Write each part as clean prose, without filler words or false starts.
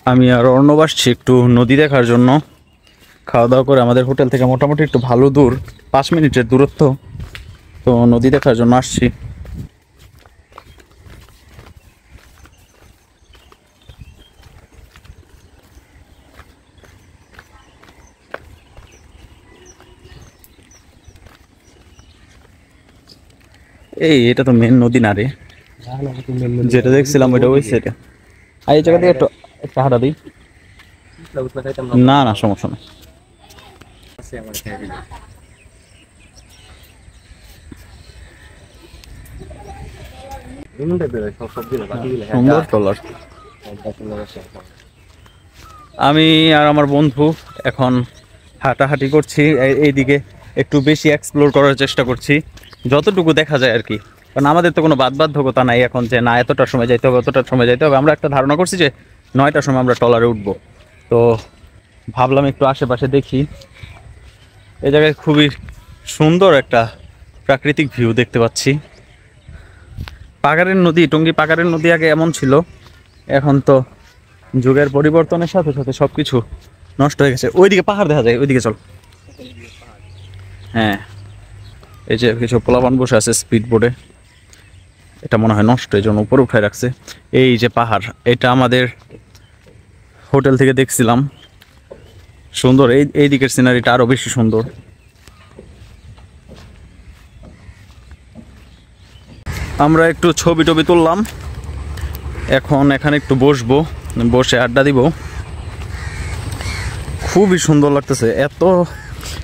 আমি আর অর্ণব আসছি একটু নদী দেখার জন্য। খাওয়া দাওয়া করে আমাদের হোটেল থেকে মোটামুটি একটু ভালো দূর, 5 মিনিটের দূরত্ব। তো নদী দেখার জন্য আসছি। এটা তো মেন নদী না রে, যেটা দেখছিলাম ওইটা ওই সাইডে। আর এই জায়গা থেকে একটা হাঁটা দিই। না না, সমস্যা নেই। আমি আর আমার বন্ধু এখন হাঁটাহাঁটি করছি, এইদিকে একটু বেশি এক্সপ্লোর করার চেষ্টা করছি, যতটুকু দেখা যায় আর কি। কারণ আমাদের তো কোনো বাধ্যবাধকতা নাই এখন যে না এতটার সময় যাইতে হবে, অতটার সময় যাইতে হবে। আমরা একটা ধারণা করছি যে 9টার সময় আমরা ট্রলারে উঠবো। তো ভাবলাম একটু আশেপাশে দেখি। এই জায়গায় খুবই সুন্দর একটা প্রাকৃতিক ভিউ দেখতে পাচ্ছি। পাগাড়ের নদী, টঙ্গী পাগাড়ের নদী আগে এমন ছিল, এখন তো যুগের পরিবর্তনের সাথে সাথে সবকিছু নষ্ট হয়ে গেছে। ওইদিকে পাহাড় দেখা যায়, ওইদিকে চল। হ্যাঁ, এই যে কিছু পোলাপান বসে আছে স্পিড বোর্ডে। এটা মনে হয় নষ্ট, এই জন্য উপরে উঠায় রাখছে। এই যে পাহাড়, এটা আমাদের হোটেল থেকে দেখছিলাম, সুন্দর। এই দিকের সিনারিটা আরো বেশি সুন্দর। আমরা একটু ছবি টবি তুললাম, এখন এখানে একটু বসবো, বসে আড্ডা দিব। খুবই সুন্দর লাগতেছে, এত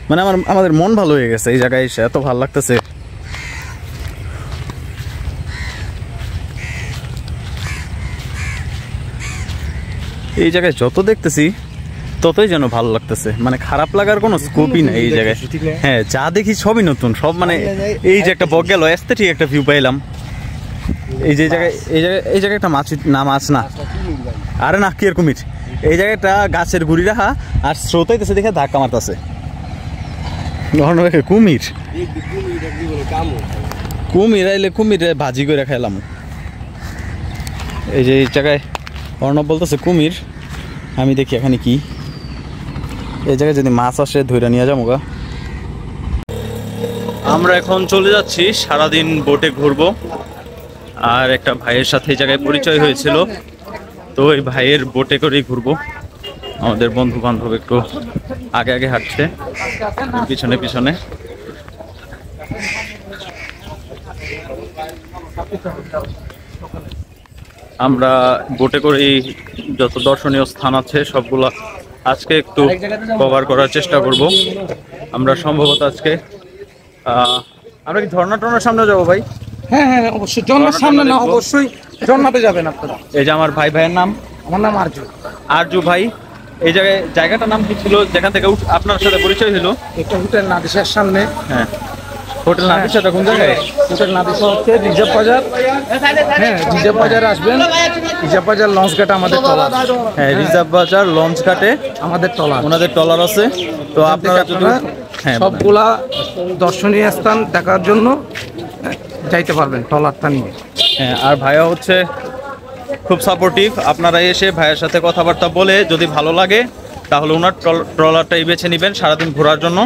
মানে আমাদের মন ভালো হয়ে গেছে এই জায়গায় এসে, এত ভালো লাগতেছে। এই জায়গায় যত দেখতেছি ততই যেন ভালো লাগতেছে, মানে খারাপ লাগার কোনো স্কোপই নেই এই জায়গায়। হ্যাঁ, যা দেখি সবই নতুন, সব মানে এই যে একটা বক গেল এস্থেটিক একটা ভিউ পাইলাম। এই যে জায়গায় এই জায়গায় একটা মাছ, না মাছ না, আরে না, কি আর কুমির। এই জায়গাটা গাছের গুড়ি রাখা আর স্রোত হইতেছে দেখে ধাক্কা মারতেছে। কুমির কুমির আইলে কুমির ভাজি করে খাইলাম। এই যে এই জায়গায় অর্ণব বলতেছে কুমির, আমি দেখি এখানে কি। এই জায়গায় যদি মাছ আসে ধরে নিয়ে যাবো গা। আমরা এখন চলে যাচ্ছি, সারাদিন বোটে ঘুরবো। আর একটা ভাইয়ের সাথে এই জায়গায় পরিচয় হয়েছিল, তো ওই ভাইয়ের বোটে করেই ঘুরবো। আমাদের বন্ধু বান্ধব একটু আগে আগে হাঁটছে, পিছনে পিছনে। আমরা বোটে করেই যত দর্শনীয় স্থান আছে সবগুলা আজকে একটু কভার করার চেষ্টা করব। আমরা সম্ভবত আজকে আমরা কি ঝর্ণা টর্নার সামনে যাবো ভাই? হ্যাঁ হ্যাঁ, অবশ্যই ঝর্ণার সামনে না, অবশ্যই ঝর্ণাতে যাবেন আপনারা। এই যে আমার ভাইয়ের নাম? আমার নাম আরজু। আরজু ভাই, এই জায়গাটার নাম কি ছিল যেখান থেকে আপনার সাথে পরিচয় হলো? এটা হোটেল নাদিসার সামনে। হ্যাঁ, হোটেল নাদিসাটা কোন জায়গায়? হোটেল নাদিসা হচ্ছে রিজার্ভ বাজার। হ্যাঁ, রিজার্ভ বাজারে আসবেন, রিজার্ভ বাজার লঞ্চ ঘাটে আমাদের ট্রলার। হ্যাঁ, রিজার্ভ বাজার লঞ্চ ঘাটে আমাদের ট্রলার, ওনাদের ট্রলার আছে। তো আপনারা সবগুলা দর্শনীয় স্থান দেখার জন্য যাইতে পারবেন ট্রলারটা নিয়ে। হ্যাঁ, আর ভাইয়া হচ্ছে খুব সাপোর্টিভ। আপনারা এসে ভাইয়ের সাথে কথাবার্তা বলে যদি ভালো লাগে তাহলে ওনার ট্রলারটাই বেছে নেবেন সারাদিন ঘোরার জন্য।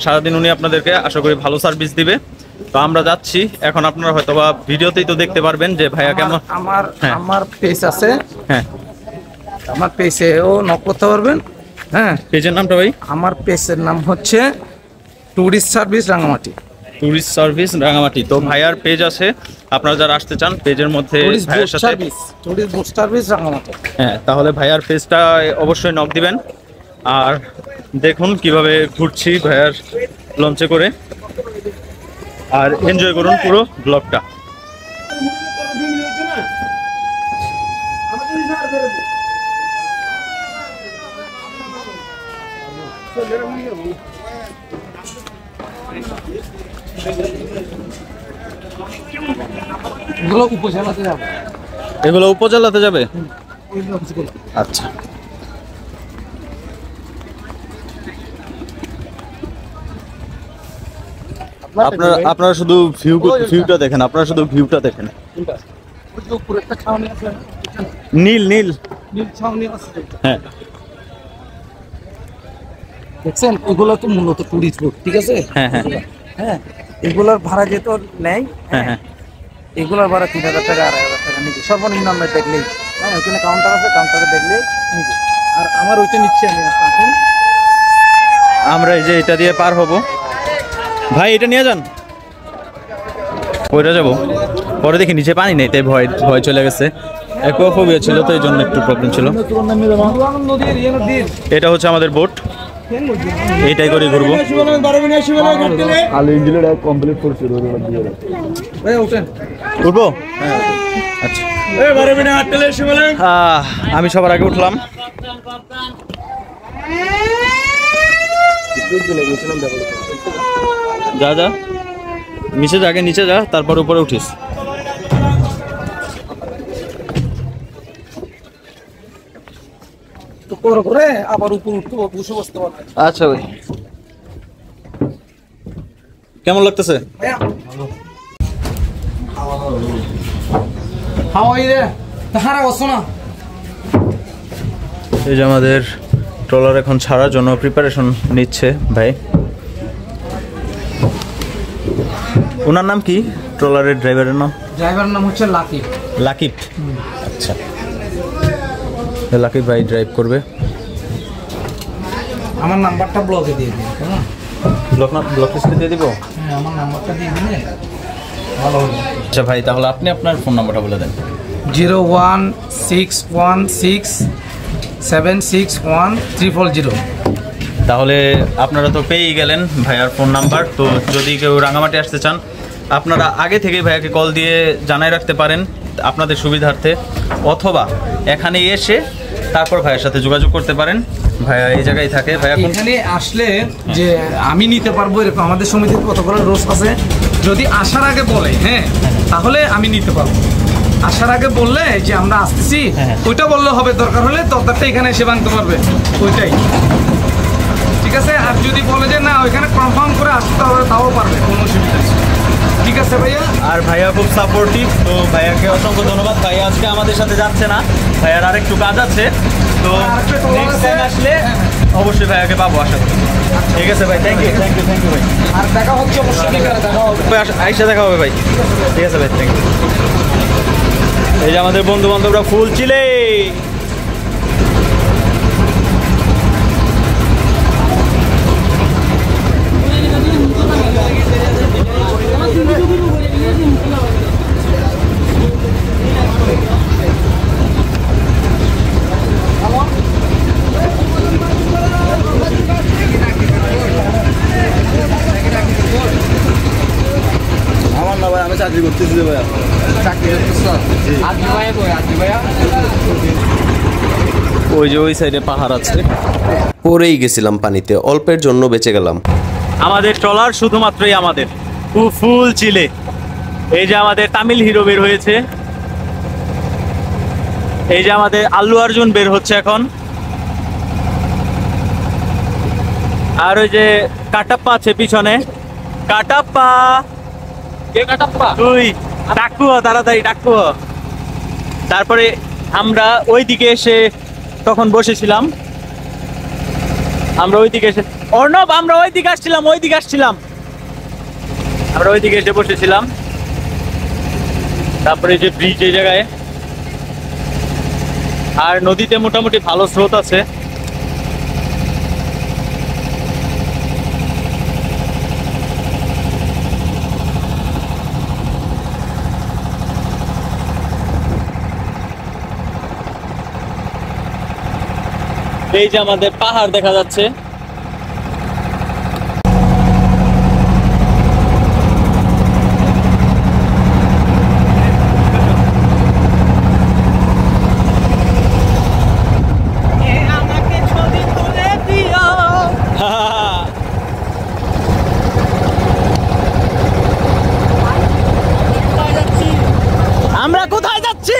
সারাদিন উনি আপনাদেরকে আশা করি ভালো সার্ভিস দিবে। তো আমরা যাচ্ছি এখন, আপনারা হয়তো বা ভিডিওতেই তো দেখতে পারবেন যে ভাইয়া কেমন। আমার পেজ আছে, হ্যাঁ আমার পেজেও নক করতে পারবেন। হ্যাঁ, পেজের নামটা ভাই? আমার পেজের নাম হচ্ছে tourist service Rangamati. Tourist service Rangamati. তো ভাইয়ার পেজ আছে, আপনারা যারা আসতে চান পেজের মধ্যে ভাইয়ার সাথে ট্যুরিস্ট বুট সার্ভিস রাঙামাটি। হ্যাঁ, তাহলে ভাইয়ার পেজটা অবশ্যই নক দিবেন। আর দেখুন কিভাবে ঘুরছি ভাইয়ার লঞ্চে করে, আর এনজয় করুন পুরো ব্লগটা। এগুলো উপজেলাতে যাবে। এগুলো উপজেলাতে যাবে? আচ্ছা, আপনারা শুধু ভিউটা দেখেন, আপনারা শুধু ভিউটা দেখেন। নীল নীল হ্যাঁ দেখছেন এগুলো তো মূলত টুরিস্ট বোট, ঠিক আছে? হ্যাঁ হ্যাঁ হ্যাঁ, এগুলার ভাড়া যেহেতু নেয়, হ্যাঁ হ্যাঁ এগুলার ভাড়া 3000 টাকা 2500 টাকা নিবে সর্বনিম্ন। আমরা দেখলেই, হ্যাঁ, ওইখানে কাউন্টার আছে, কাউন্টারে দেখলেই নিবে। আর আমার ওইটা নিচ্ছে আমি এখন। আমরা এই যে এটা দিয়ে পার হব। ভাই এটা নিয়ে যান, ওইটা যাবো। পরে দেখি নিচে পানি নেই, তাই ভয় ভয় চলে গেছে। অ্যাকোয়াফোবিয়া ছিল তো এই জন্য একটু প্রবলেম ছিল। এটা হচ্ছে আমাদের বোট, এইটাই করে ঘুরবো। উঠবো? আচ্ছা, আমি সবার আগে উঠলাম। যা যা নিচে যা, আগে নিচে যা, তারপর উপরে উঠিস। করে আবার উপর উঠতে বসে বসতে পারবে। আচ্ছা ভাই, কেমন লাগতেছে? এই যে আমাদের ট্রলার এখন ছাড়ার জন্য প্রিপারেশন নিচ্ছে ভাই। ওনার নাম কি? ট্রলারের ড্রাইভারের নাম? ড্রাইভারের নাম হচ্ছে লাকিব। লাকিব, আচ্ছা। লাকিব ভাই ড্রাইভ করবে। আমার নাম্বারটা ব্লগে দিয়ে দিন, কেমন? ব্লক লিস্টে দিয়ে দিব। হ্যাঁ, আমার নাম্বারটা দিয়ে দিলে ভালো হবে। আচ্ছা ভাই, তাহলে আপনি আপনার ফোন নাম্বারটা বলে দেন। 01616761340। তাহলে আপনারা তো পেয়েই গেলেন ভাইয়ার ফোন নাম্বার। তো যদি কেউ রাঙামাটি আসতে চান, আপনারা আগে থেকেই ভাইয়াকে কল দিয়ে জানাই রাখতে পারেন আপনাদের সুবিধার্থে, অথবা এখানে এসে তারপর ভাইয়ের সাথে যোগাযোগ করতে পারেন। ভাইয়া এই জায়গায় থাকে। ভাইয়া এখানে আসলে যে আমি নিতে পারবো এরকম আমাদের সমিতির কতগুলো রোজ আছে, যদি আসার আগে বলে হ্যাঁ, তাহলে আমি নিতে পারবো। আসার আগে বললে যে আমরা আসতেছি, ওইটা বললে হবে, দরকার হলে দরদারটা এখানে এসে ভাঙতে পারবে, ওইটাই ঠিক আছে। আর যদি বলে যে না ওইখানে কনফার্ম করে আসতে হবে, তাও পারবে, কোনো অসুবিধা নেই, ঠিক আছে ভাইয়া। আর ভাইয়া খুব সাপোর্টিভ, তো ভাইয়াকে অসংখ্য ধন্যবাদ। ভাইয়া আজকে আমাদের সাথে যাচ্ছে না, ভাইয়ার আরেকটু কাজ আছে, তো নেক্সট টাইম আসলে অবশ্যই ভাইয়াকে পাবো আশা করি। ঠিক আছে ভাই, থ্যাংক ইউ ভাই। আর দেখা হচ্ছে অবশ্যই, দেখা হবে, আইসা দেখা হবে ভাই। ঠিক আছে ভাই, থ্যাংক ইউ। এই যে আমাদের বন্ধু বান্ধবরা ফুল চিলে। আমার না ভাই, আমি চাকরি করতেছি ভাইয়া। চাকরি করতেছ? আজকে ভাইয়া কই? আজকে ভাইয়া ওই যে ওই সাইডে পাহাড় আছে। পড়েই গেছিলাম পানিতে, অল্পের জন্য বেঁচে গেলাম। আমাদের ট্রলার শুধুমাত্রই আমাদের, ফুল চিলে। এই যে আমাদের তামিল হিরো বের হয়েছে, এই যে আমাদের আল্লু অর্জুন বের হচ্ছে এখন, আর ওই যে কাটাপ্পা আছে পিছনে। কাটাপ্পা, কে কাটাপ্পা? তুই ডাকু, তাড়াতাড়ি ডাকু। তারপরে আমরা ওই দিকে এসে তখন বসেছিলাম, আমরা ওই দিকে এসে অর্ণব, আমরা ওই দিকে আসছিলাম, আমরা ওই দিকে এসে বসেছিলাম। তারপরে যে ব্রিজ এই জায়গায়, আর নদীতে মোটামুটি ভালো স্রোত আছে। এই যে আমাদের পাহাড় দেখা যাচ্ছে। আমরা কোথায় যাচ্ছি?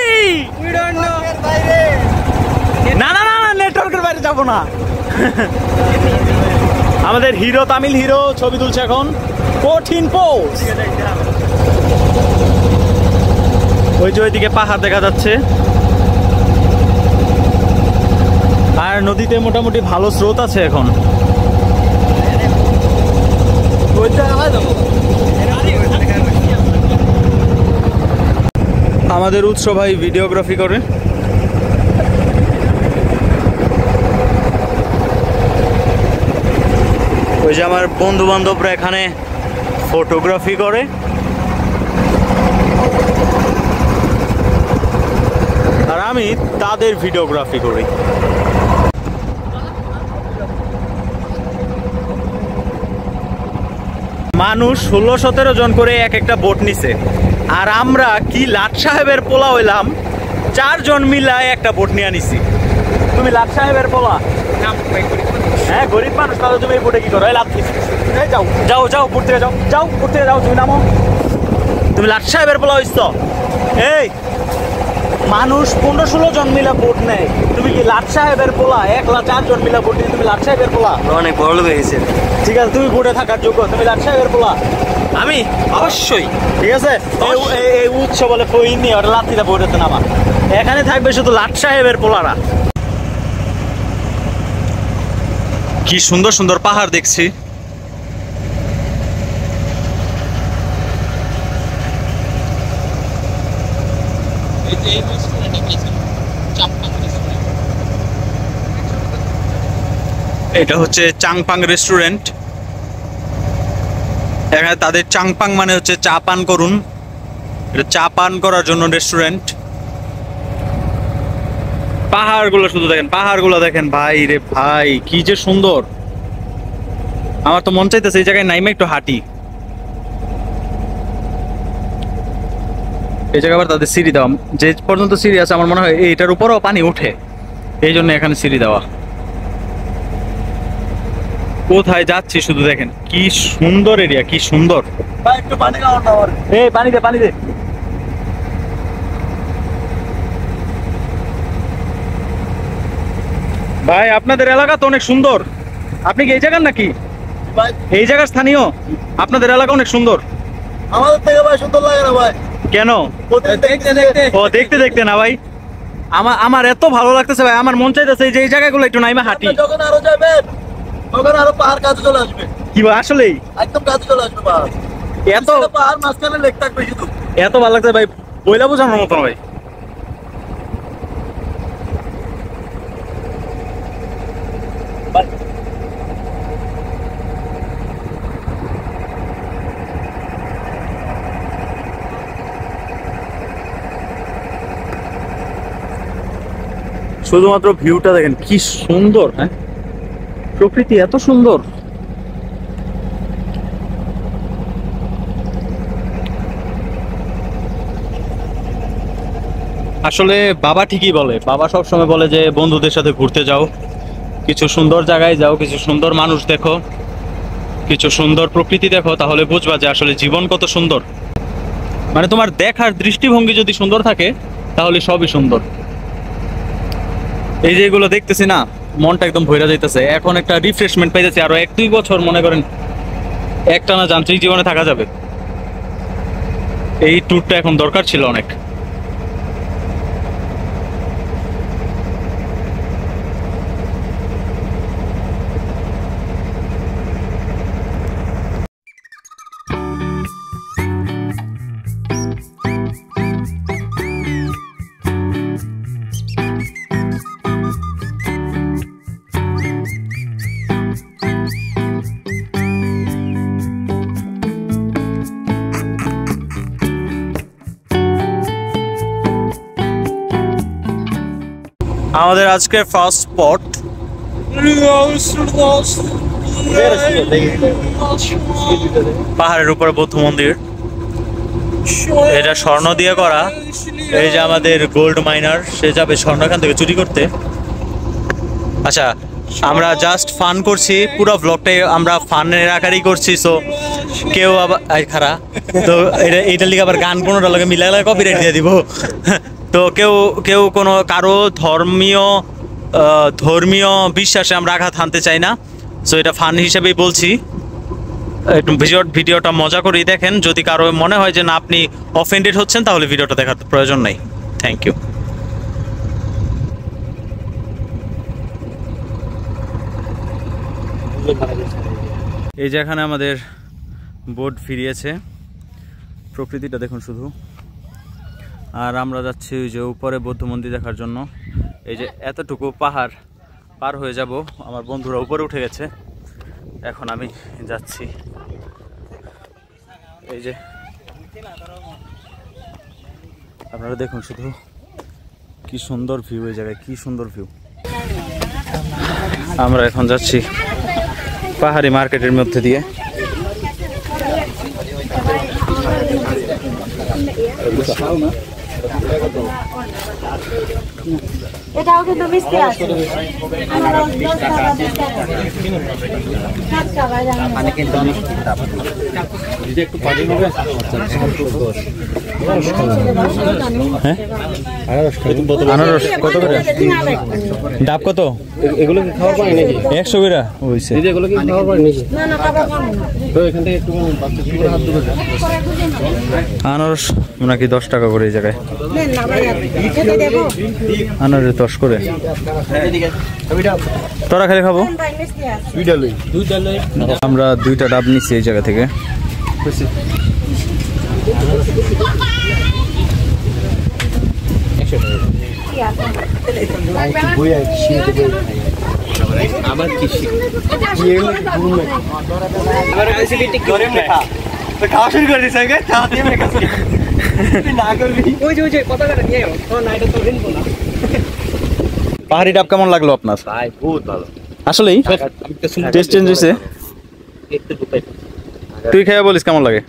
না না না, নেটওয়ার্কের বাইরে যাবো না। আমাদের হিরো, তামিল হিরো ছবি তুলছে এখন, কঠিন পোজ। ওই যে ওইদিকে পাহাড় দেখা যাচ্ছে। আর নদীতে মোটামুটি ভালো স্রোত আছে এখন। আমাদের উৎস ভাই ভিডিওগ্রাফি করে। ওই যে আমার বন্ধু বান্ধবরা এখানে ফটোগ্রাফি করে। আর আমি তাদের ভিডিওগ্রাফি করি। মানুষ 16-17 জন করে এক একটা বোট নিছে, আর আমরা কি লাট সাহেবের পোলা হইলাম, 4 জন মিলায় একটা বোট নিয়ে নিছি। তুমি লাট সাহেবের পোলা? হ্যাঁ গরিব মানুষ, তাহলে তুমি এই বোটে কি করো? লাভ যাও যাও যাও বোট থেকে যাও, যাও বোট থেকে যাও, তুমি নামো। তুমি লাট সাহেবের পোলা হইছ? এই মানুষ 15-16 জন মিলা বোট নেয়, তুমি কি লাট সাহেবের পোলা? 1-4 জন মিলা বোট নিয়ে তুমি লাট সাহেবের পোলা? অনেক বড় লোক হয়েছে। ঠিক আছে, তুমি বোটে থাকার যোগ্য, তুমি লাট সাহেবের পোলা? আমি অবশ্যই। ঠিক আছে, এই উৎস বলে ফইনি ওটা লাঠিটা বোটেতে নামা। এখানে থাকবে শুধু লাট সাহেবের পোলারা। কি সুন্দর সুন্দর পাহাড় দেখছি। এটা হচ্ছে চাংপাং রেস্টুরেন্ট। এখানে তাদের চাংপাং মানে হচ্ছে চা পান করুন, এটা চা পান করার জন্য রেস্টুরেন্ট। পাহাড়গুলো শুধু দেখেন, পাহাড়গুলো দেখেন ভাই রে ভাই, কি যে সুন্দর। আমার তো মন চাইতেছে এই জায়গায় নাইমে একটু হাঁটি। এই জায়গায় আবার তাদের সিঁড়ি দেওয়া, যে পর্যন্ত সিঁড়ি আছে আমার মনে হয় এইটার উপরেও পানি ওঠে, এই জন্য এখানে সিঁড়ি দেওয়া। কোথায় যাচ্ছি শুধু দেখেন, কি সুন্দর এরিয়া, কি সুন্দর। ভাই একটু পানি খাওয়ান না আমার। এই পানি দে, পানি দে। ভাই আপনাদের এলাকা তো অনেক সুন্দর। আপনি কি এই জায়গার নাকি? ভাই এই জায়গার স্থানীয়? আপনাদের এলাকা অনেক সুন্দর। আমাদের থেকে ভাই সুন্দর লাগে না ভাই। কেন? দেখতে দেখতে ও দেখতে দেখতে না ভাই, আমার এত ভালো লাগতেছে ভাই, আমার মন চাইতেছে যে এই জায়গাগুলো একটু নাইমা হাঁটি। যখন আরো যাবেন তখন আরো পাহাড় কাছে চলে আসবে। কি ভাই আসলেই একদম কাছে চলে আসবে পাহাড়। এত পাহাড় মাঝখানে লেক থাকবে শুধু। এত ভালো লাগছে ভাই, বইলা বোঝানোর মতো না ভাই। শুধুমাত্র ভিউটা দেখেন কি সুন্দর। হ্যাঁ প্রকৃতি এত সুন্দর। আসলে বাবা ঠিকই বলে, বাবা সব সময় বলে যে বন্ধুদের সাথে ঘুরতে যাও, কিছু সুন্দর জায়গায় যাও, কিছু সুন্দর মানুষ দেখো, কিছু সুন্দর প্রকৃতি দেখো, তাহলে বুঝবা যে আসলে জীবন কত সুন্দর। মানে তোমার দেখার দৃষ্টিভঙ্গি যদি সুন্দর থাকে তাহলে সবই সুন্দর। এই যে এগুলো দেখতেছি না, মনটা একদম ভইরা যাইতেছে। এখন একটা রিফ্রেশমেন্ট পাইতেছি, আরো 1-2 বছর মনে করেন একটানা যান্ত্রিক জীবনে থাকা যাবে। এই ট্যুরটা এখন দরকার ছিল অনেক। আমাদের আজকের ফার্স্ট স্পট পাহাড়ের উপরে বৌদ্ধ মন্দির। এটা স্বর্ণ দিয়ে করা। এই যে আমাদের গোল্ড মাইনার, সে যাবে স্বর্ণ এখান থেকে চুরি করতে। আচ্ছা আমরা জাস্ট ফান করছি, পুরো ব্লগটাই আমরা ফানের আকারই করছি। সো কেউ আবার খারাপ তো এইটার লিগে আবার গান কোনোটা লাগে মিলালে কপিরাইট দিয়ে দিব। তো কেউ কোনো কারো ধর্মীয় বিশ্বাসে আমরা আঘাত হানতে চাই না। সো এটা ফান হিসেবেই বলছি। একটু ভিডিওটা মজা করেই দেখেন। যদি কারো মনে হয় যে না আপনি অফেন্ডেড হচ্ছেন, তাহলে ভিডিওটা দেখার প্রয়োজন নেই। Thank you. এই যে এখানে আমাদের বোট ফিরিয়েছে, প্রকৃতিটা দেখুন শুধু। আর আমরা যাচ্ছি ওই যে উপরে বৌদ্ধ মন্দির দেখার জন্য। এই যে এতটুকু পাহাড় পার হয়ে যাব, আমার বন্ধুরা উপরে উঠে গেছে, এখন আমি যাচ্ছি। এই যে আপনারা দেখুন শুধু কি সুন্দর ভিউ, এই জায়গায় কি সুন্দর ভিউ। আমরা এখন যাচ্ছি পাহাড়ি মার্কেটের মধ্যে দিয়ে। এটাও কিন্তু মিষ্টি আছে। আনারস কত করে? ডাব কত? এগুলো কি খাওয়ার পানি নাকি? 100 করে হইছে। এগুলো কি খাওয়ার পানি নাকি? না না খাবার পাবো না। তো এখান থেকে একটু হাত ধরে আনারস নাকি 10 টাকা করে এই জায়গায়। নেন না ভাই, খেতে দেবো। আনারস 10 করে। তোরা খালি খাবো? ভাই মিষ্টি আছে। দুইটা লই। আমরা 2টা ডাব নিচ্ছি এই জায়গা থেকে। আবার কি খাওয়া শুরু করে দিছে আগে চা দিয়ে মেখাচ্ছি না করবি ওই যে পতাকাটা নিয়ে আয়। তো না এটা তো রিনবো না। পাহাড়ি ডাব কেমন লাগলো আপনার? ভাই বহুত ভালো। আসলেই টেস্ট চেঞ্জ হয়েছে। একটু দুপাই তুই খেয়ে বলিস কেমন লাগে?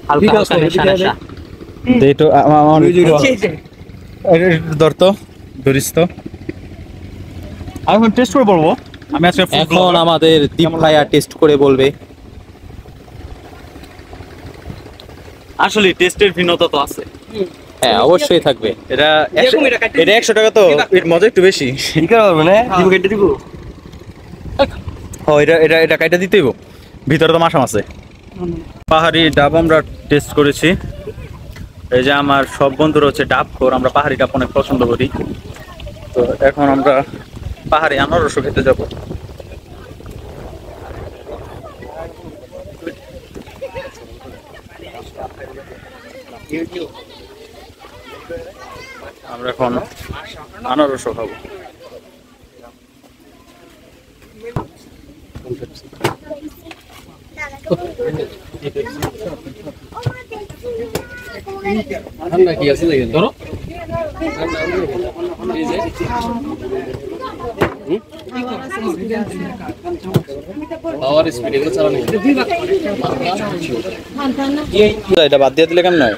হালকা হালকা নেশা নেশা। এই তো ধর তো, ধরিস তো। এখন টেস্ট করে বলবো আমি আজকে। এখন আমাদের দীপ ভাইয়া টেস্ট করে বলবে। আসলে টেস্টের ভিন্নতা তো আছে। হ্যাঁ অবশ্যই থাকবে। এটা 100 টাকা, তো এর মজা একটু বেশি। কি করা হবে না? দিব কেটে দিব। ও এটা কাইটা দিতেইব, ভিতরে তো মাশাম আছে। পাহাড়ি ডাব আমরা টেস্ট করেছি। এই যে আমার সব বন্ধুরা হচ্ছে ডাব খোর, আমরা পাহাড়ি ডাব অনেক পছন্দ করি। তো এখন আমরা পাহাড়ি আনারসও খেতে যাব। আমরা এখন আনারসও খাবো। ঠান্ডা কি আছে দেখেন ধরো। পাওয়ার স্পিড এগুলো চালানো। এটা বাদ দিয়ে দিলে কেমন হয়?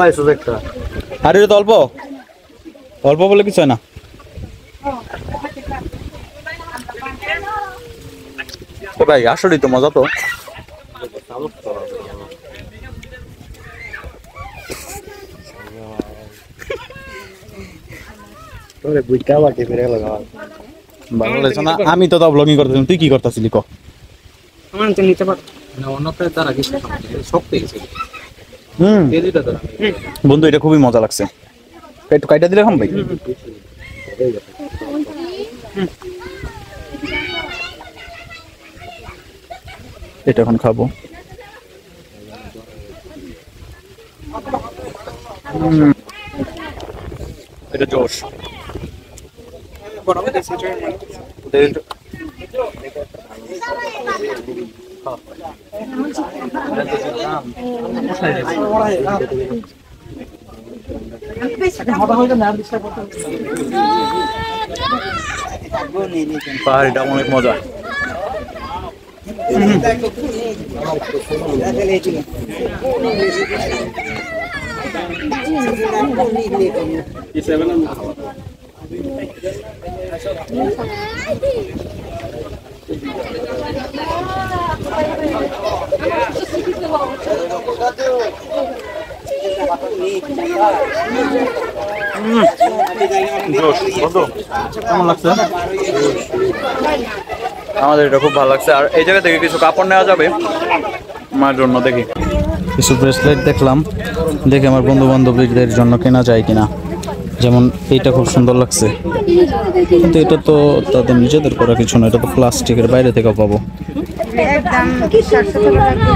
ভাই সুযোগটা আর এটা তো অল্প অল্প বলে কিছু হয় না। তো ভাই আসলেই তো মজা তো। তোরে বুইটা বাকি ফিরে লাগা ভালো লাগছে না? আমি তো তাও ব্লগিং করতেছিলাম, তুই কি করতেছিলি ক? আমার তো নিতে পার। না অন্যটার দ্বারা কিছু শক্ত হয়েছে। এই দুইটা দ্বারা বন্ধু এটা খুবই মজা লাগছে। একটু কাইটা দিলে খাম ভাই। এটা এখন খাবো। এটা জোশ। পাহাড়িটা অনেক মজা। কেমন লাগছে? আমাদের এটা খুব ভালো লাগছে। আর এই জায়গা থেকে কিছু কাপড় নেওয়া যাবে আমার জন্য। দেখি কিছু ব্রেসলেট দেখলাম, দেখে আমার বন্ধু বান্ধবীদের জন্য কেনা যায় কিনা। যেমন এইটা খুব সুন্দর লাগছে, কিন্তু এটা তো তাদের নিজেদের করা কিছু না, এটা তো প্লাস্টিকের, বাইরে থেকে পাবো। একদম 700 টাকা লাগবে।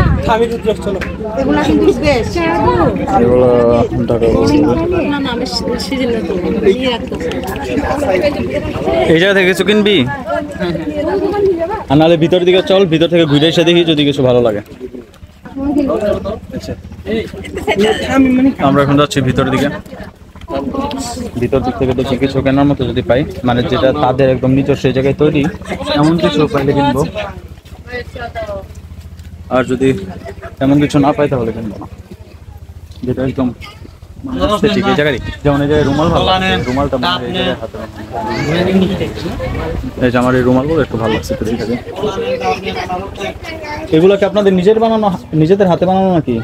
এগুলা কিন্তু বেশ এগুলো টাকা এই জায়গা থেকে কিছু কিনবি, আর নাহলে ভিতর দিকে চল, ভিতর থেকে ঘুরে এসে দেখি যদি কিছু ভালো লাগে। আমরা এখন যাচ্ছি ভিতর দিকে, ভিতর দিক থেকে দেখি কিছু কেনার মতো যদি পাই, মানে যেটা তাদের একদম নিজস্ব সেই জায়গায় তৈরি এমন কিছু পাইলে কিনবো, আর যদি এমন কিছু না পাই তাহলে কিনবো না, যেটা একদম ঠিক এই জায়গায়। যেমন এই জায়গায় রুমাল ভালো লাগছে, রুমালটা মনে হয় এই জায়গায় হাতে এই যে আমার এই রুমালগুলো একটু ভালো লাগছে। এগুলো কি আপনাদের নিজের বানানো, নিজেদের হাতে বানানো নাকি?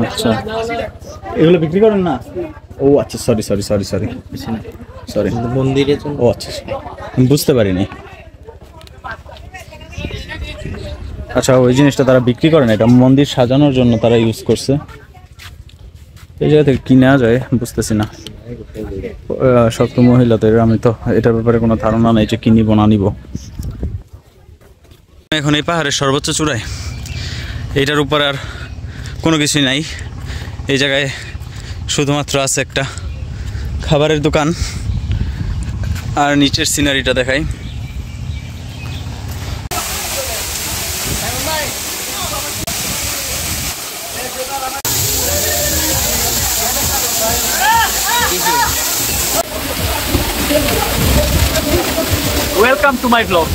আচ্ছা, এগুলো বিক্রি করেন না? ও আচ্ছা, sorry sorry sorry sorry sorry, মন্দিরে। ও আচ্ছা, আমি বুঝতে পারিনি। আচ্ছা, ওই জিনিসটা তারা বিক্রি করে না, এটা মন্দির সাজানোর জন্য তারা ইউজ করছে। এই জায়গা থেকে কিনা যায় বুঝতেছি না, সব তো মহিলাদের, আমি তো এটার ব্যাপারে কোনো ধারণা নেই যে কিনিব না নিব। এখন এই পাহাড়ের সর্বোচ্চ চূড়ায়, এইটার উপর আর কোনো কিছুই নাই। এই জায়গায় শুধুমাত্র আছে একটা খাবারের দোকান, আর নিচের সিনারিটা দেখাই। Welcome to my blog.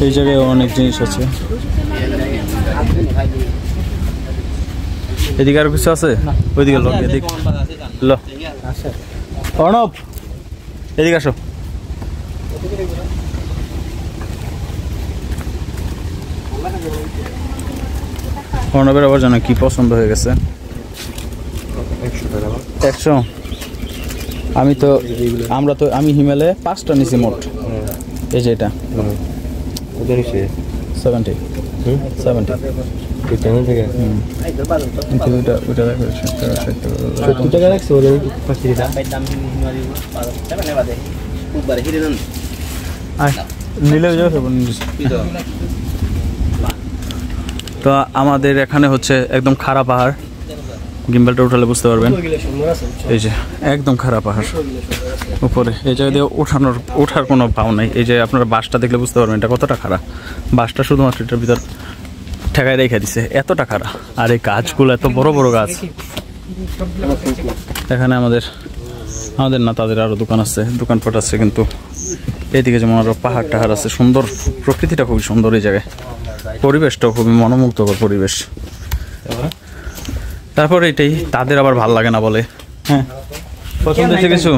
এই জায়গায় অনেক জিনিস আছে। এদিকে আর কিছু আছে? ওইদিকে লোক, এদিকে লো। অর্ণব, এদিকে আসো। অর্ণবের আবার জানো কি পছন্দ হয়ে গেছে? 100। আমি হিমালয়ে 5টা নিছি মোট। এই যে এটা 70 তো আমাদের এখানে হচ্ছে একদম খাড়া পাহাড়, গিম্বলটা উঠালে বুঝতে পারবেন। এই যে একদম খারাপ পাহাড় উপরে, এই জায়গা দিয়ে ওঠার কোনো ভাও নাই। এই যে আপনারা বাসটা দেখলে বুঝতে পারবেন এটা কতটা খারাপ। বাসটা শুধুমাত্র এটার ভিতর ঠেকায় রেখে দিছে, এতটা খারাপ। আর এই গাছগুলো এত বড় বড় গাছ। এখানে আমাদের না, তাদের আরো দোকান আছে, দোকানপাট আছে, কিন্তু এইদিকে যেমন আরো পাহাড় টাহাড় আছে। সুন্দর, প্রকৃতিটা খুবই সুন্দর এই জায়গায়, পরিবেশটাও খুবই মনোমুগ্ধকর পরিবেশ। তারপর এটাই তাদের আবার ভাল লাগে না বলে। হ্যাঁ, পছন্দ হয়েছে কিছু?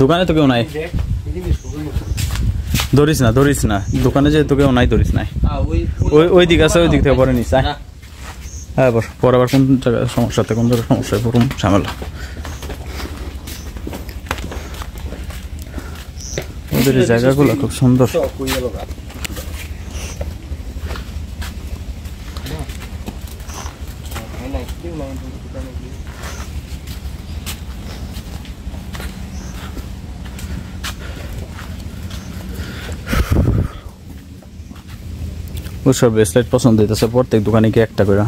দোকানে তো কেউ নাই, ধরিস না দোকানে যেহেতু কেউ নাই, ধরিস নাই। ওই দিক আছে, ওই দিক থেকে পরে নিস। হ্যাঁ, পরে আবার কোন জায়গায় সমস্যাতে, কোন জায়গায় সমস্যায় পুরো ঝামেলা। ওদের এই জায়গাগুলো খুব সুন্দর। ওসব ব্রেসলেট পছন্দ হইতেছে, প্রত্যেক দোকানে কি একটা করে,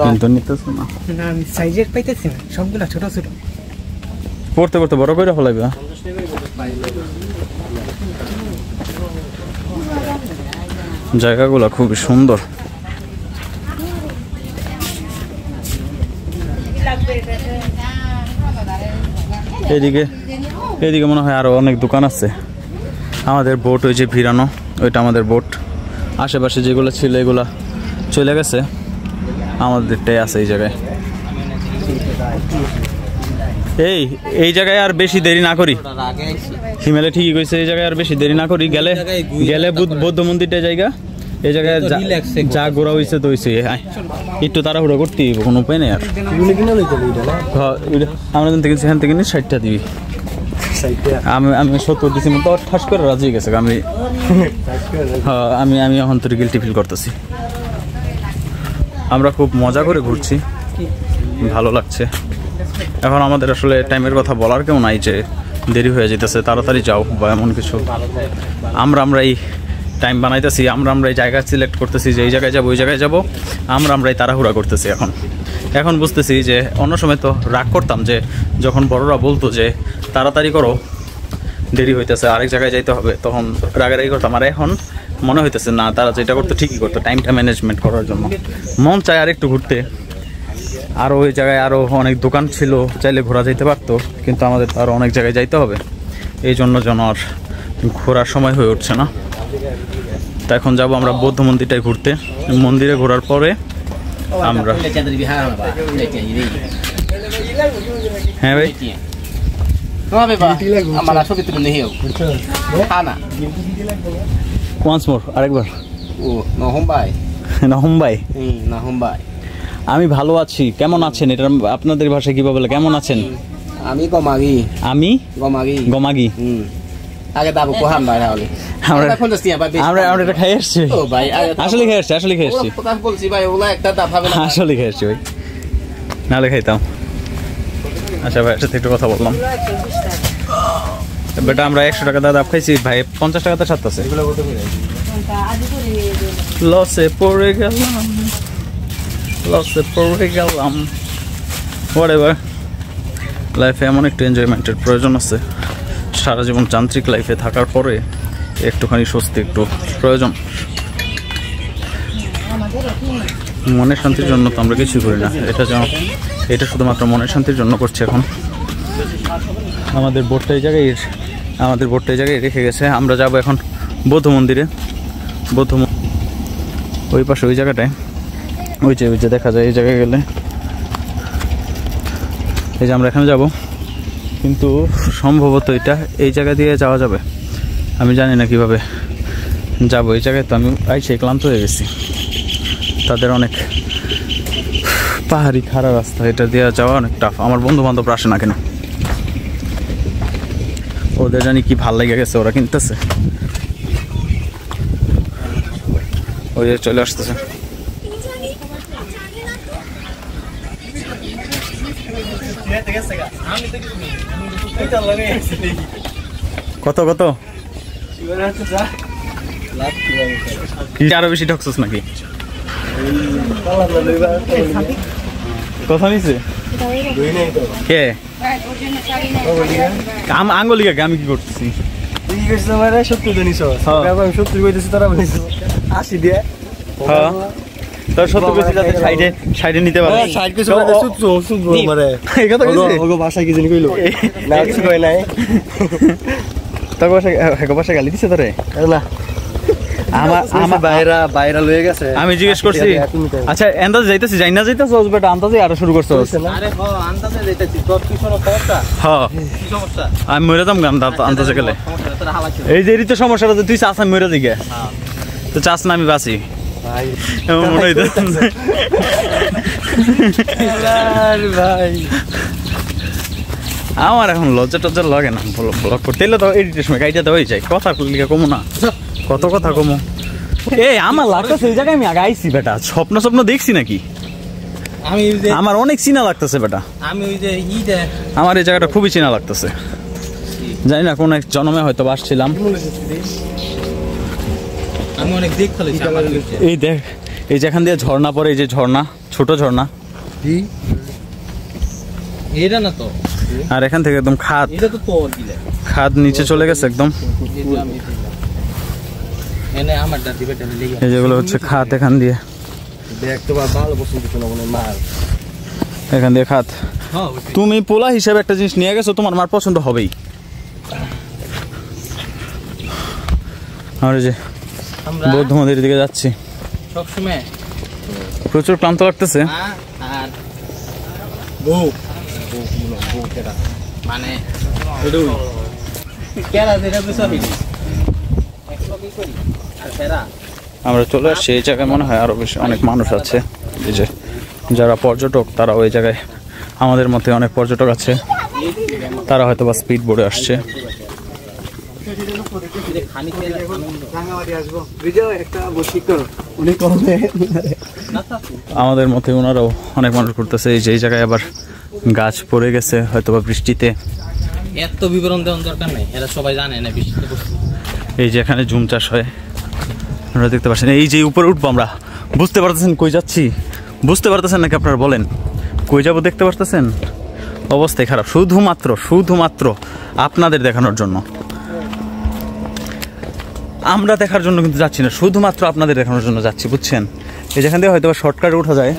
কিন্তু নিতেছে না। সাইজের পাইতেছি না, সবগুলা ছোট ছোট। পড়তে পড়তে বড় করে ফেলাইবে। জায়গাগুলো খুবই সুন্দর। এদিকে মনে হয় আরো অনেক দোকান আছে। আমাদের বোট ওই যে ভিড়ানো, ওইটা আমাদের বোট। আশেপাশে যেগুলো ছিল এগুলা চলে গেছে, আমাদেরটাই আছে এই জায়গায়। এই জায়গায় আর বেশি দেরি না করি, হিমেলে ঠিকই কইছে, এই জায়গায় আর বেশি দেরি না করি, গেলে বৌদ্ধ মন্দিরটা জায়গা, এই জায়গায় যা ঘোরা হয়েছে তো হয়েছে, একটু তাড়াহুড়ো করতে কোনো উপায় নেই আর। আমরা এখান থেকে 60টা দিবি, আমি 70 দিছি মতো ঠাস করে রাজি হয়ে গেছে। আমি এখন তোর গিল্টি ফিল করতেছি। আমরা খুব মজা করে ঘুরছি, ভালো লাগছে। এখন আমাদের আসলে টাইমের কথা বলার কেউ নাই যে দেরি হয়ে যেতেছে, তাড়াতাড়ি যাও বা এমন কিছু। আমরাই টাইম বানাইতেছি, আমরাই জায়গা সিলেক্ট করতেছি যে এই জায়গায় যাবো ওই জায়গায় যাবো, আমরাই তাড়াহুড়া করতেছি। এখন বুঝতেছি যে অন্য সময় তো রাগ করতাম, যে যখন বড়রা বলতো যে তাড়াতাড়ি করো, দেরি হইতেছে, আরেক জায়গায় যাইতে হবে, তখন রাগারাগি করতাম। আর এখন মনে হইতেছে না, তারা যেটা করতো ঠিকই করতো, টাইমটা ম্যানেজমেন্ট করার জন্য। মন চায় আরেকটু ঘুরতে, আরও ওই জায়গায় আরও অনেক দোকান ছিল, চাইলে ঘোরা যেতে পারতো, কিন্তু আমাদের তো আরও অনেক জায়গায় যাইতে হবে, এই জন্য যেন আর ঘোরার সময় হয়ে উঠছে না। তা এখন যাবো আমরা বৌদ্ধ মন্দিরটায় ঘুরতে। মন্দিরে ঘোরার পরে আমরা, হ্যাঁ ভাই once more আরেকবার। নহম্বাই। আমি ভালো আছি, কেমন আছেন? এটা আপনাদের ভাষায় কিভাবে বলে কেমন আছেন? আমি গমাগি। আমি গমাগি। আগে দাবো কোহাম ভাই তাহলে আমরা এটা খাই আসছি, আসলে খাই আসছি বলছি ভাই, ওগুলা একটা দাব হবে না, আসলে খাই আসছি ভাই, নাহলে খাইতাম। আচ্ছা ভাই, সাথে একটু কথা বললাম। বেটা আমরা 100 টাকা দাব খাইছি ভাই, 50 টাকা তো সাথে আছে। লসে পড়ে গেলাম, হোয়াটএভার। লাইফে এমন একটু এনজয়মেন্টের প্রয়োজন আছে, সারা জীবন যান্ত্রিক লাইফে থাকার পরে একটুখানি স্বস্তি একটু প্রয়োজন। মনের শান্তির জন্য তো আমরা কিছুই করি না, এটা শুধুমাত্র মনের শান্তির জন্য করছি। এখন আমাদের বোটটা এই জায়গায় রেখে গেছে। আমরা যাব এখন বৌদ্ধ মন্দিরে। ওই পাশে ওই জায়গাটায় ওই যে দেখা যায়, এই জায়গায় গেলে এই যে আমরা এখানে যাব, কিন্তু সম্ভবত এটা এই জায়গা দিয়ে যাওয়া যাবে, আমি জানি না কিভাবে যাব। এই জায়গায় তো আমি আইসে ক্লান্ত হয়ে গেছি, তাদের অনেক পাহাড়ি খাড়া রাস্তা, এটা দিয়ে যাওয়া অনেক টাফ। আমার বন্ধু বান্ধবরা আসে না কেন, ওদের জানি কি ভাল লেগে গেছে, ওরা কিনতেছে, ওই যে চলে আসতেছে। কত আরো বেশি ঠকছস নাকি? কথা নিছে কে আঙ্গুলিকা আমি কি করতেছি? তোর সত্য বেশি যাতে সাইডে নিতে পারে, ভাষা কি জানি কইলো না, কিছু কয় নাই। তোর বাসায় গালি দিছে তোরে? না, আমার বাইরা লয়ে গেছে। আমি জিজ্ঞেস করছি, আচ্ছা আন্দাজে যাইতেছি, যাই না যাইতেছ বেটা, আন্দাজে আরো শুরু করছো? আমি মরে যাম গান আন্দাজে গেলে। এই যে তো সমস্যাটা, তুই চাষ আমি মরে দিকে, তো চাষ না আমি বাঁচি মনে হইতে। আমার এখন লজ্জা টজ্জা লাগে না ব্লগ করতে, এলে তো এডিটের সময় গাইটা তো হয়ে যায়, কথা লিখে কমো না, কত কথা কমো। এই আমার লাগতেছে এই জায়গায় আমি আগে আইছি বেটা, স্বপ্ন দেখছি নাকি? আমার অনেক চিনা লাগতেছে বেটা, আমার এই জায়গাটা খুবই চিনা লাগতেছে, জানি না কোন এক জন্মে হয়তো আসছিলাম। এই দেখ, এই যেখান দিয়ে ঝর্ণা পড়ে, এই যে ঝর্ণা, ছোট ঝর্ণা, আর এখান থেকে একদম খাদ নিচে চলে গেছে একদম। এই যেগুলো হচ্ছে খাদ, এখান দিয়ে এখান দিয়ে খাত। তুমি পোলা হিসেবে একটা জিনিস নিয়ে গেছো, তোমার মার পছন্দ হবেই। আর যে বৌদ্ধ মন্দিরের দিকে যাচ্ছি, সবসময় প্রচুর ক্লান্ত লাগতেছে। আর মানে আমরা চলে আসছি এই জায়গায়, মনে হয় আরো বেশি অনেক মানুষ আছে। এই যে যারা পর্যটক, তারা ওই জায়গায় আমাদের মধ্যে অনেক পর্যটক আছে, তারা হয়তো বা স্পিড বোর্ডে আসছে। আমাদের মধ্যে ওনারাও অনেক মানুষ করতেছে। এই যে এই জায়গায় আবার গাছ পড়ে গেছে, হয়তো বা বৃষ্টিতে। এত বিবরণ দেওয়ার দরকার নেই, এরা সবাই জানে না বৃষ্টিতে বসতে। এই যে এখানে জুম চাষ হয়, আপনারা দেখতে পাচ্ছেন। এই যে উপরে উঠবো আমরা, বুঝতে পারতেছেন কই যাচ্ছি? বুঝতে পারতেছেন নাকি আপনারা বলেন? কই যাবো দেখতে পারতেছেন? অবস্থাই খারাপ, শুধুমাত্র আপনাদের দেখানোর জন্য। আমরা দেখার জন্য কিন্তু যাচ্ছি না, শুধুমাত্র আপনাদের দেখানোর জন্য যাচ্ছি, বুঝছেন? এই যেখান দিয়ে হয়তো শর্টকাটে ওঠা যায়,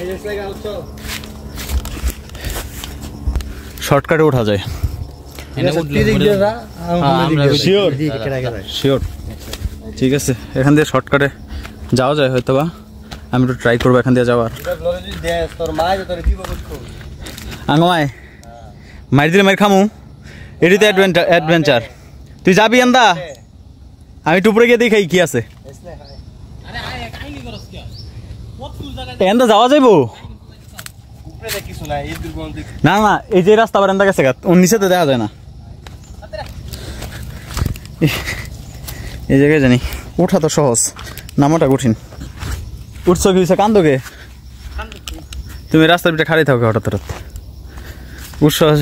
শিওর। ঠিক আছে, এখান দিয়ে শর্টকাটে যাওয়া যায় হয়তো বা। আমি একটু ট্রাই করবো এখান দিয়ে যাওয়ার। আঙ্গমায় মারি দিলে মারি খামু, এটি তো অ্যাডভেঞ্চার। তুই যাবি আন্দা, আমি টুপরে গিয়ে দেখাই কি আছে। এন্দা যাওয়া যাইবো না? না, এই যে রাস্তা আবার এন্দা গেছে, ওর নিচে তো দেখা যায় না। এই জায়গায় জানি ওঠা তো সহজ, নামাটা কঠিন। উঠছ কি হয়েছে? কান্দোকে তুমি রাস্তার পিঠে খাড়ি থাকো, হঠাৎ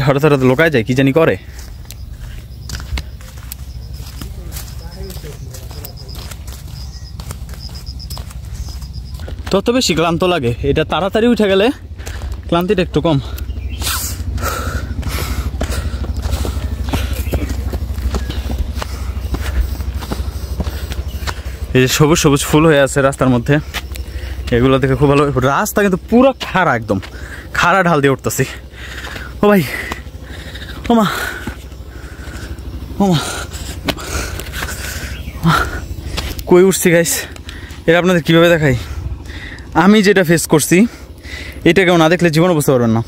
হঠাৎ লোকায় যায়, কি জানি করে। তত বেশি ক্লান্ত লাগে, এটা তাড়াতাড়ি উঠে গেলে ক্লান্তিটা একটু কম। এই যে সবুজ সবুজ ফুল হয়ে আছে রাস্তার মধ্যে, এগুলো দেখে খুব ভালো। রাস্তা কিন্তু পুরো খাড়া, একদম খাড়া ঢাল দিয়ে উঠতেছি। ও ভাই, ওমা ওমা, কই উঠছি গাইস, এটা আপনাদের কীভাবে দেখাই? আমি যেটা ফেস করছি এটা কেউ না দেখলে জীবনে বুঝতে পারবেন না।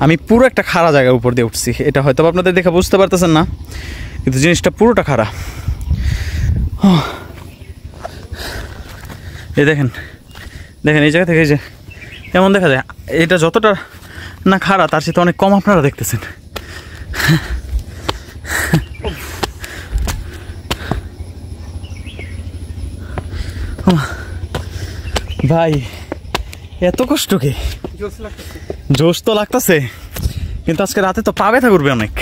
আমি পুরো একটা খাড়া জায়গার উপর দিয়ে উঠছি, এটা হয়তো আপনাদের দেখে বুঝতে পারতেছেন না, কিন্তু জিনিসটা পুরোটা খাড়া। এই দেখেন দেখেন, এই জায়গা থেকে এই যে এমন দেখা যায়, এটা যতটা না খাড়া তার সাথে অনেক কম আপনারা দেখতেছেন। ভাই এত কষ্ট কে? জোশ তো লাগতেছে, কিন্তু আজকে রাতে তো পা ব্যথা করবে অনেক।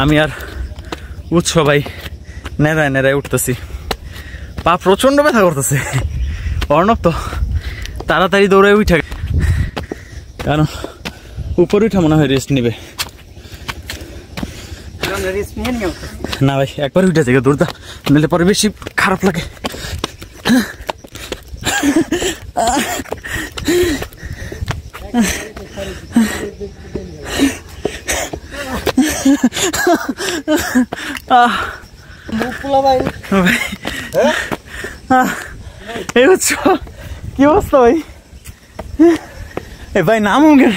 আমি আর উৎস ভাই নেড়ায় নেড়ায় উঠতেছি, পা প্রচন্ড ব্যথা করতেছে। অর্ণব তো তাড়াতাড়ি দৌড়ে উঠে, কারণ উপরে উঠে মনে হয় রেস্ট নিবে। না ভাই, একবার উঠে থেকে দৌড়দা, নিলে পরে বেশি খারাপ লাগে। এই হচ্ছে কি অবস্থা ভাই? এ ভাই নামুন কেন?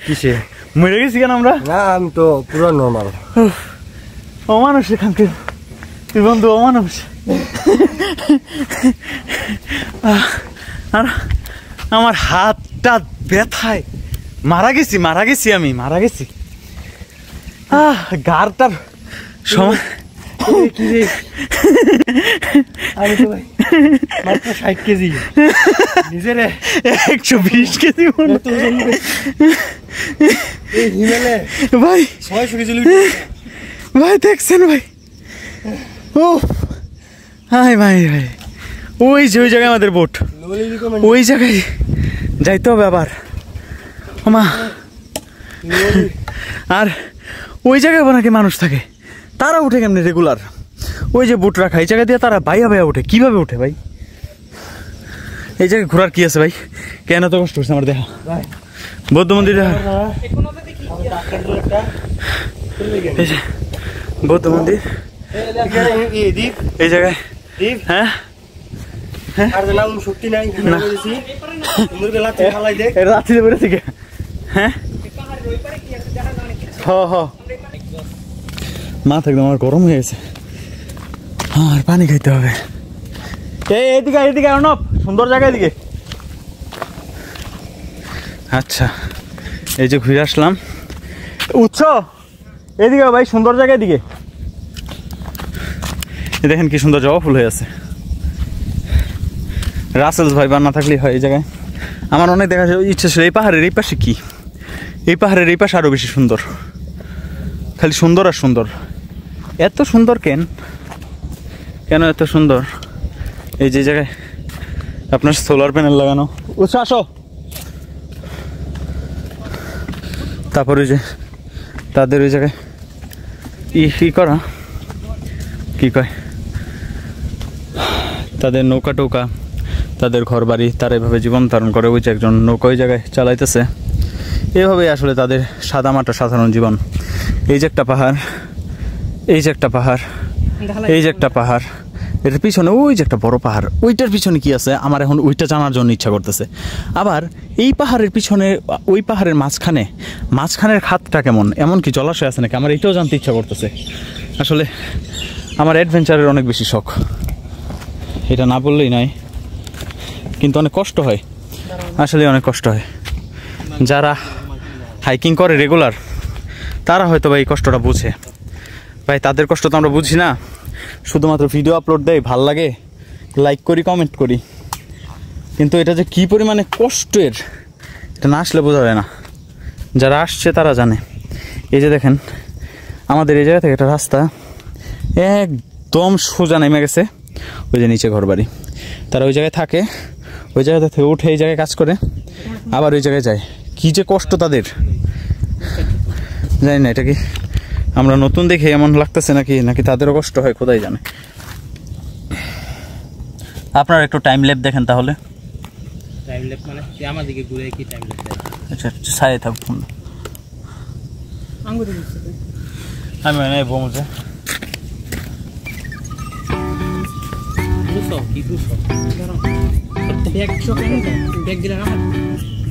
কিসে মরে গেছি কেন আমরা? না, আমি তো পুরো নর্মাল। অমানুষ এখানকার, তুই বন্ধু অমানুষ। আর আমার হাতটা ব্যথায় মারা গেছি আমি। গাড়টার সময় আমি তো ভাই মাত্র 60 কেজি, নিজের 120 কেজি ভাই, 600 কেজি ভাই দেখছেন ভাই? ও হাই ভাই ভাই, ওই যে ওই জায়গায় আমাদের বোট, ওই জায়গায় যাইতে হবে আবার। মা, আর ওই জায়গায় নাকি মানুষ থাকে, তারা উঠে কেমনি রেগুলার? ওই যে বুট রাখা, এই জায়গা দিয়ে তারা বাইয়া বাইয়া ওঠে। কিভাবে ওঠে ভাই? এই জায়গায় ঘোরার কি আছে ভাই? কেন তো কষ্ট হচ্ছে আমার দেখা? বৌদ্ধ মন্দির দেখা, এই যে বৌদ্ধ মন্দির এই জায়গায়। হ্যাঁ শক্তি নাই, রাত্রিতে বেড়েছি কে? হ্যাঁ মাথা একদম আমার গরম হয়ে গেছে, আর পানি খাইতে হবে। এইদিকে এইদিকে অর্ণব, সুন্দর জায়গা এদিকে। আচ্ছা এই যে ঘুরে আসলাম উৎস, এদিকে ভাই সুন্দর জায়গা এদিকে। দেখেন কি সুন্দর জবা ফুল হয়ে আছে। রাসেলস ভাই বা না থাকলেই হয় এই জায়গায়। আমার অনেক দেখা ইচ্ছা ছিল এই পাহাড়ের এই পাশে কি, এই পাহাড়ের এই পাশে আরো বেশি সুন্দর, খালি সুন্দর আর সুন্দর। এত সুন্দর কেন এত সুন্দর? এই যে জায়গায় আপনার সোলার প্যানেল লাগানো। উৎস আসো। তারপর ওই যে তাদের ওই জায়গায় ই করা কি কয়, তাদের নৌকা টৌকা, তাদের ঘর বাড়ি, তারা এভাবে জীবন ধারণ করে। ওই যে একজন নৌকা ওই জায়গায় চালাইতেছে। এভাবেই আসলে তাদের সাদামাটা সাধারণ জীবন। এই যে একটা পাহাড়, এই যে একটা পাহাড়, এই যে একটা পাহাড়, এটার পিছনে ওই যে একটা বড় পাহাড়, ওইটার পিছনে কি আছে আমার এখন ওইটা জানার জন্য ইচ্ছা করতেছে। আবার এই পাহাড়ের পিছনে ওই পাহাড়ের মাঝখানের খাতটা কেমন, এমন কি জলাশয় আছে নাকি, আমার এটাও জানতে ইচ্ছা করতেছে। আসলে আমার অ্যাডভেঞ্চারের অনেক বেশি শখ, এটা না বললেই নয়। কিন্তু অনেক কষ্ট হয়, আসলে অনেক কষ্ট হয়। যারা হাইকিং করে রেগুলার তারা হয়তো ভাই এই কষ্টটা বুঝে। ভাই তাদের কষ্ট তো আমরা বুঝি না, শুধুমাত্র ভিডিও আপলোড দেয়, ভাল লাগে, লাইক করি, কমেন্ট করি। কিন্তু এটা যে কী পরিমাণে কষ্টের, এটা না আসলে বোঝা যায় না। যারা আসছে তারা জানে। এই যে দেখেন আমাদের এই জায়গা থেকে একটা রাস্তা একদম সোজা নেমে গেছে, ওই যে নিচে ঘরবাড়ি। তারা ওই জায়গায় থাকে, ওই জায়গা থেকে উঠে এই জায়গায় কাজ করে, আবার ওই জায়গায় যায়। কী যে কষ্ট তাদের, জানি না এটা কি আমরা নতুন দেখে এমন লাগতেছে নাকি তাদেরও কষ্ট হয়, খোদাই জানে। আপনারা একটু টাইম ল্যাপ দেখেন তাহলে। টাইম ল্যাপ মানে আমার দিকে ঘুরে কি টাইম ল্যাপ? আচ্ছা ছায়ে থাকুন, আমি বমুজে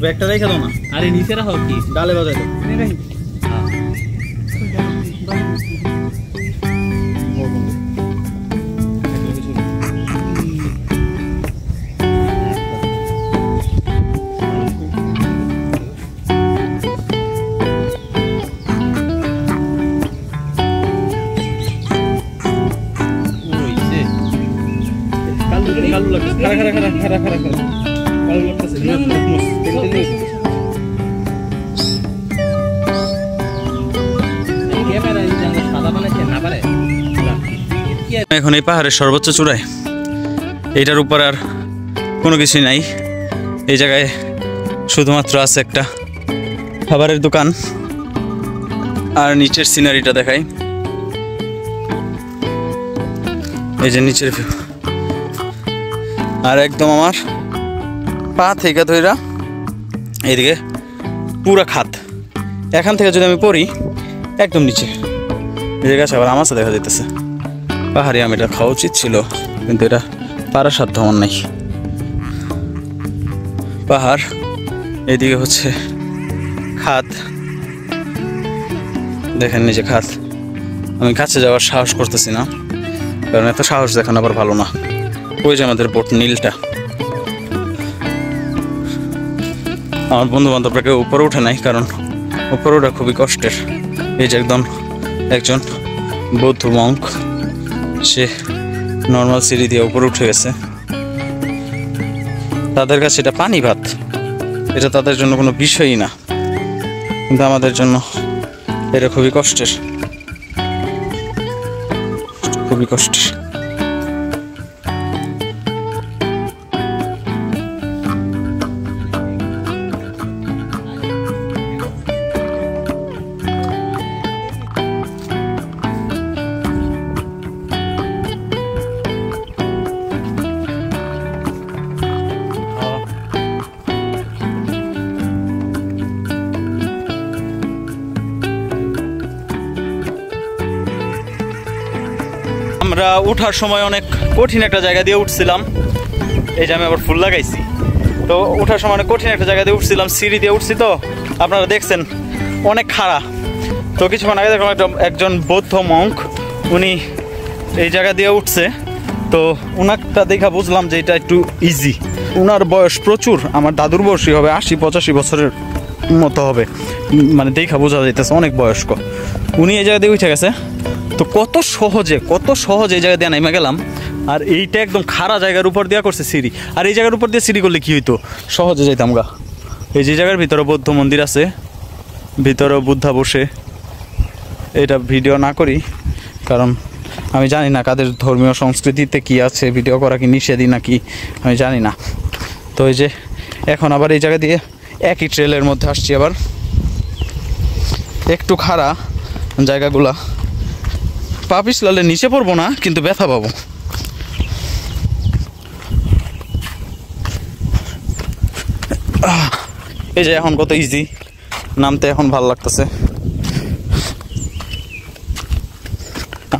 ব্যাগটা রেখে দাও না। আরে নিচে রাখো, কি ডালে বাজাই দাও। এখন এই পাহাড়ের সর্বোচ্চ চূড়ায়, এইটার উপর আর কোনো কিছুই নাই। এই জায়গায় শুধুমাত্র আছে একটা খাবারের দোকান, আর নিচের সিনারিটা দেখাই। এই যে নিচের ভিউ, আর একদম আমার পা থেকে ধইরা এইদিকে পুরা খাত। এখান থেকে যদি আমি পড়ি একদম নিচে এই জায়গায় আবার আমার দেখা যাইতেছে। পাহাড়ি আম এটা খাওয়া উচিত ছিল, কিন্তু এটা পারার সাধ্য আমার নাই। পাহাড়, এইদিকে হচ্ছে খাত, দেখেন নিচে খাত। আমি কাছে যাওয়ার সাহস করতেছি না, কারণ এত সাহস দেখানো আবার ভালো না। ওই যে আমাদের বোট নীলটা, আমার বন্ধু বান্ধবরা কেউ উপরে উঠে নাই, কারণ উপরে ওঠা খুবই কষ্টের। এই যে একজন বৌদ্ধ মঙ্ক, সে নর্মাল সিঁড়ি দিয়ে উপরে উঠে গেছে। তাদের কাছে এটা পানি ভাত, এটা তাদের জন্য কোনো বিষয়ই না, কিন্তু আমাদের জন্য এটা খুবই কষ্টের, খুবই কষ্টের। আমরা ওঠার সময় অনেক কঠিন একটা জায়গা দিয়ে উঠছিলাম। এই যে আমি আবার ফুল লাগাইছি। তো ওঠার সময় অনেক কঠিন একটা জায়গা দিয়ে উঠছিলাম, সিঁড়ি দিয়ে উঠছি, তো আপনারা দেখছেন অনেক খাড়া। তো কিছুক্ষণ আগে দেখলাম একজন বৌদ্ধ মঙ্ক, উনি এই জায়গা দিয়ে উঠছে। তো ওনারটা দেখা বুঝলাম যে এটা একটু ইজি। ওনার বয়স প্রচুর, আমার দাদুর বয়সই হবে, 80-85 বছরের মতো হবে, মানে দেখা বোঝা যাইতেছে অনেক বয়স্ক। উনি এই জায়গা দিয়ে উঠে গেছে। তো কত সহজে এই জায়গা দিয়ে নেমে গেলাম। আর এইটা একদম খাড়া জায়গার উপর দিয়ে করছে সিঁড়ি। আর এই জায়গার উপর দিয়ে সিঁড়ি করলে কি হইতো, সহজে যাইতাম গা। এই যে জায়গার ভিতরে বৌদ্ধ মন্দির আছে, ভিতরে বুদ্ধা বসে। এটা ভিডিও না করি, কারণ আমি জানি না কাদের ধর্মীয় সংস্কৃতিতে কি আছে, ভিডিও করা কি নিষেধই নাকি আমি জানি না। তো এই যে এখন আবার এই জায়গা দিয়ে একই ট্রেলের মধ্যে আসছি। আবার একটু খাড়া জায়গাগুলা, পা পিছলালে নিচে পড়বো না, কিন্তু ব্যথা পাবো। এই যে এখন কত ইজি, নামতে এখন ভালো লাগতেছে।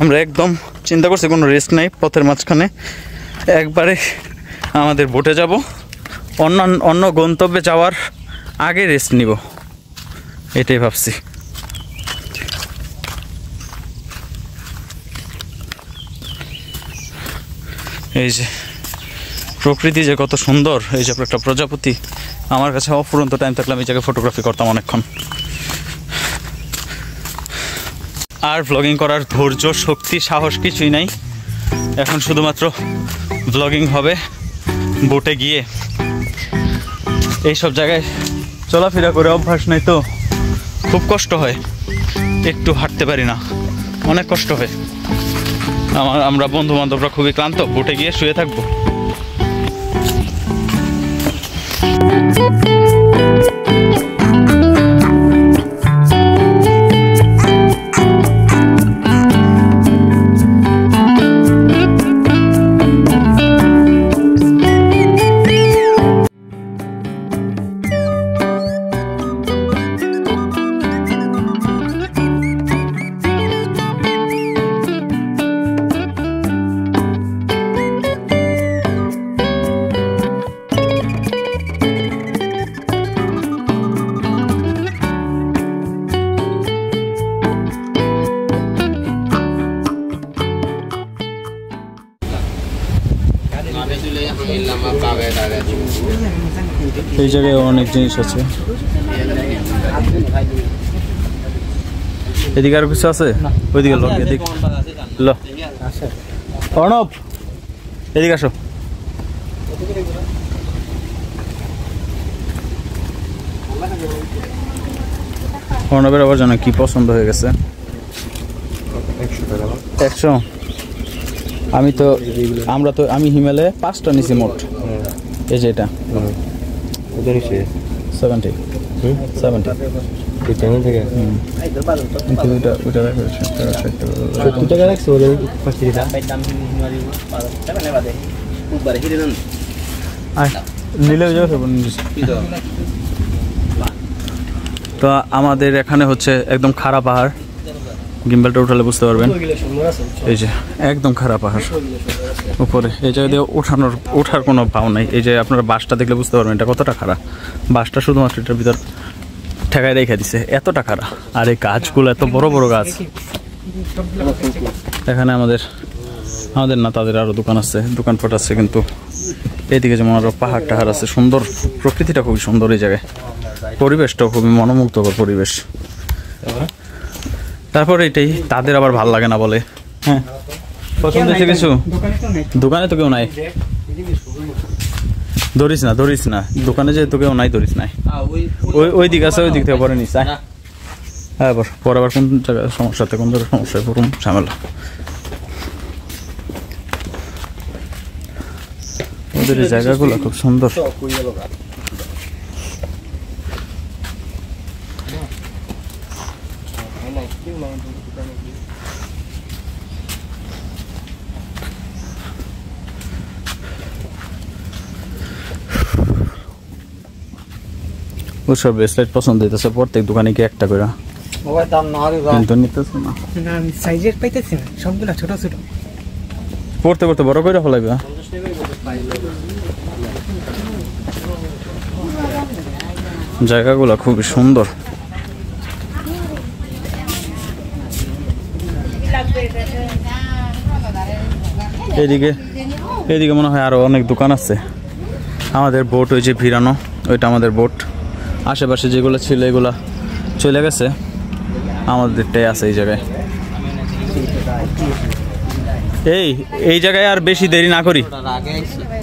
আমরা একদম চিন্তা করছি কোনো রেস্ট নাই পথের মাঝখানে, একবারে আমাদের বোটে যাব, অন্য গন্তব্যে যাওয়ার আগে রেস্ট নিব, এটাই ভাবছি। এই যে প্রকৃতি যে কত সুন্দর, এই যে একটা প্রজাপতি, আমার কাছে অফুরন্ত টাইম থাকলে আমি এই জায়গায় ফটোগ্রাফি করতাম অনেকক্ষণ। আর ভ্লগিং করার ধৈর্য, শক্তি, সাহস কিছুই নাই। এখন শুধুমাত্র ভ্লগিং হবে বোটে গিয়ে। এইসব জায়গায় চলাফেরা করে অভ্যাস নাই, তো খুব কষ্ট হয়, একটু হাঁটতে পারি না, অনেক কষ্ট হয়। আমরা বন্ধু বান্ধবরা খুবই ক্লান্ত, বোটে গিয়ে শুয়ে থাকবো। এই জায়গায় অনেক জিনিস আছে। এদিকে আর কিছু আছে? ওইদিকে লোক, এদিকে লো অর্ণব, এদিকে আসো। অর্ণবের আবার জানো কি পছন্দ হয়ে গেছে, 100। আমি হিমালয়ে 5টা নিছি মোট। এই যে এটা 70 তো আমাদের এখানে হচ্ছে একদম খাড়া পাহাড়, গিম্বলটা উঠালে বুঝতে পারবেন। এই যে একদম খারাপ পাহাড় উপরে, এই জায়গা দিয়ে ওঠার কোনো পাও নাই। এই যে আপনারা বাসটা দেখলে বুঝতে পারবেন এটা কতটা খারাপ। বাসটা শুধুমাত্র এটার ভিতর ঠেকায় রেখে দিছে, এতটা খারাপ। আর এই গাছগুলো এত বড় বড় গাছ। এখানে আমাদের না, তাদের আরো দোকান আছে, দোকানপাট আছে, কিন্তু এইদিকে যেমন আরো পাহাড় টাহাড় আছে, সুন্দর প্রকৃতিটা খুবই সুন্দর এই জায়গায়, পরিবেশটাও খুবই মনোমুগ্ধকর পরিবেশ। তারপর এটাই তাদের আবার ভাল লাগে না বলে। হ্যাঁ, পছন্দ হয়েছে কিছু? দোকানে তো কেউ নাই, ধরিস না, দোকানে যেহেতু কেউ নাই ধরিস নাই। ওই দিক আছে, ওই দিক থেকে পরে নিস। হ্যাঁ, পরে আবার কোন জায়গায় সমস্যাতে, কোন জায়গায় সমস্যায় পড়ুন, ঝামেলা। ওদের এই জায়গাগুলো খুব সুন্দর। ওসব ব্রেসলেট পছন্দ হইতেছে, প্রত্যেক দোকানে কি একটা করে, কিন্তু নিতেছে না। সাইজের পাইতেছি না, সবগুলা ছোট ছোট। পড়তে পড়তে বড় করে ফেলাইবে। জায়গাগুলো খুবই সুন্দর। এদিকে মনে হয় আরো অনেক দোকান আছে। আমাদের বোট ওই যে ভিড়ানো, ওইটা আমাদের বোট। আশেপাশে যেগুলো ছিল এগুলা চলে গেছে, আমাদেরটাই আছে এই জায়গায়। এই জায়গায় আর বেশি দেরি না করি,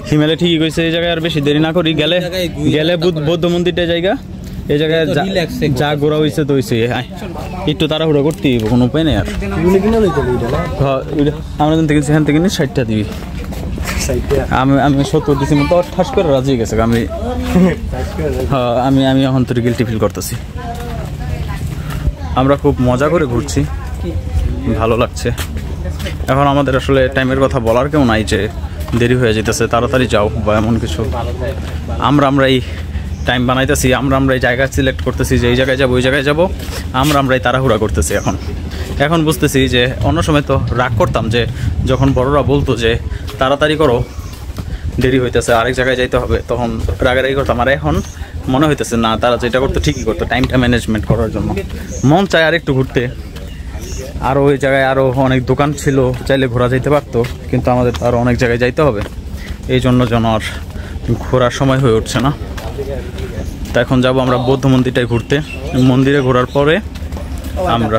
হিমেলে ঠিকই কইছে, এই জায়গায় আর বেশি দেরি না করি, গেলে বৌদ্ধ মন্দিরটা জায়গা, এই জায়গায় যা ঘোরা হয়েছে তো হয়েছে, একটু তাড়াহুড়া করতে কোনো উপায় নেই। আর আমরা সেখান থেকে 60টা দিবি, আমি 70 দিছি মতো ঠাস করে রাজি গেছে। আমি এখন তোর গিল্টি ফিল করতেছি। আমরা খুব মজা করে ঘুরছি, ভালো লাগছে। এখন আমাদের আসলে টাইমের কথা বলার কেউ নাই যে দেরি হয়ে যেতেছে, তাড়াতাড়ি যাও বা এমন কিছু। আমরাই টাইম বানাইতেছি, আমরাই জায়গা সিলেক্ট করতেছি যে এই জায়গায় যাবো, ওই জায়গায় যাবো। আমরাই তাড়াহুড়া করতেছি। এখন বুঝতেছি যে অন্য সময় তো রাগ করতাম, যে যখন বড়রা বলতো যে তাড়াতাড়ি করো, দেরি হইতেছে, আরেক জায়গায় যাইতে হবে, তখন রাগারাগি করতাম। আর এখন মনে হইতেছে না, তারা যেটা করতো ঠিকই করতো, টাইমটা ম্যানেজমেন্ট করার জন্য। মন চায় আর একটু ঘুরতে, আরও ওই জায়গায় আরও অনেক দোকান ছিল, চাইলে ঘোরা যাইতে পারতো, কিন্তু আমাদের তো আরও অনেক জায়গায় যাইতে হবে, এই জন্য যেন আর ঘোরার সময় হয়ে উঠছে না। তো এখন যাবো আমরা বৌদ্ধ মন্দিরটায় ঘুরতে। মন্দিরে ঘোরার পরে আমরা,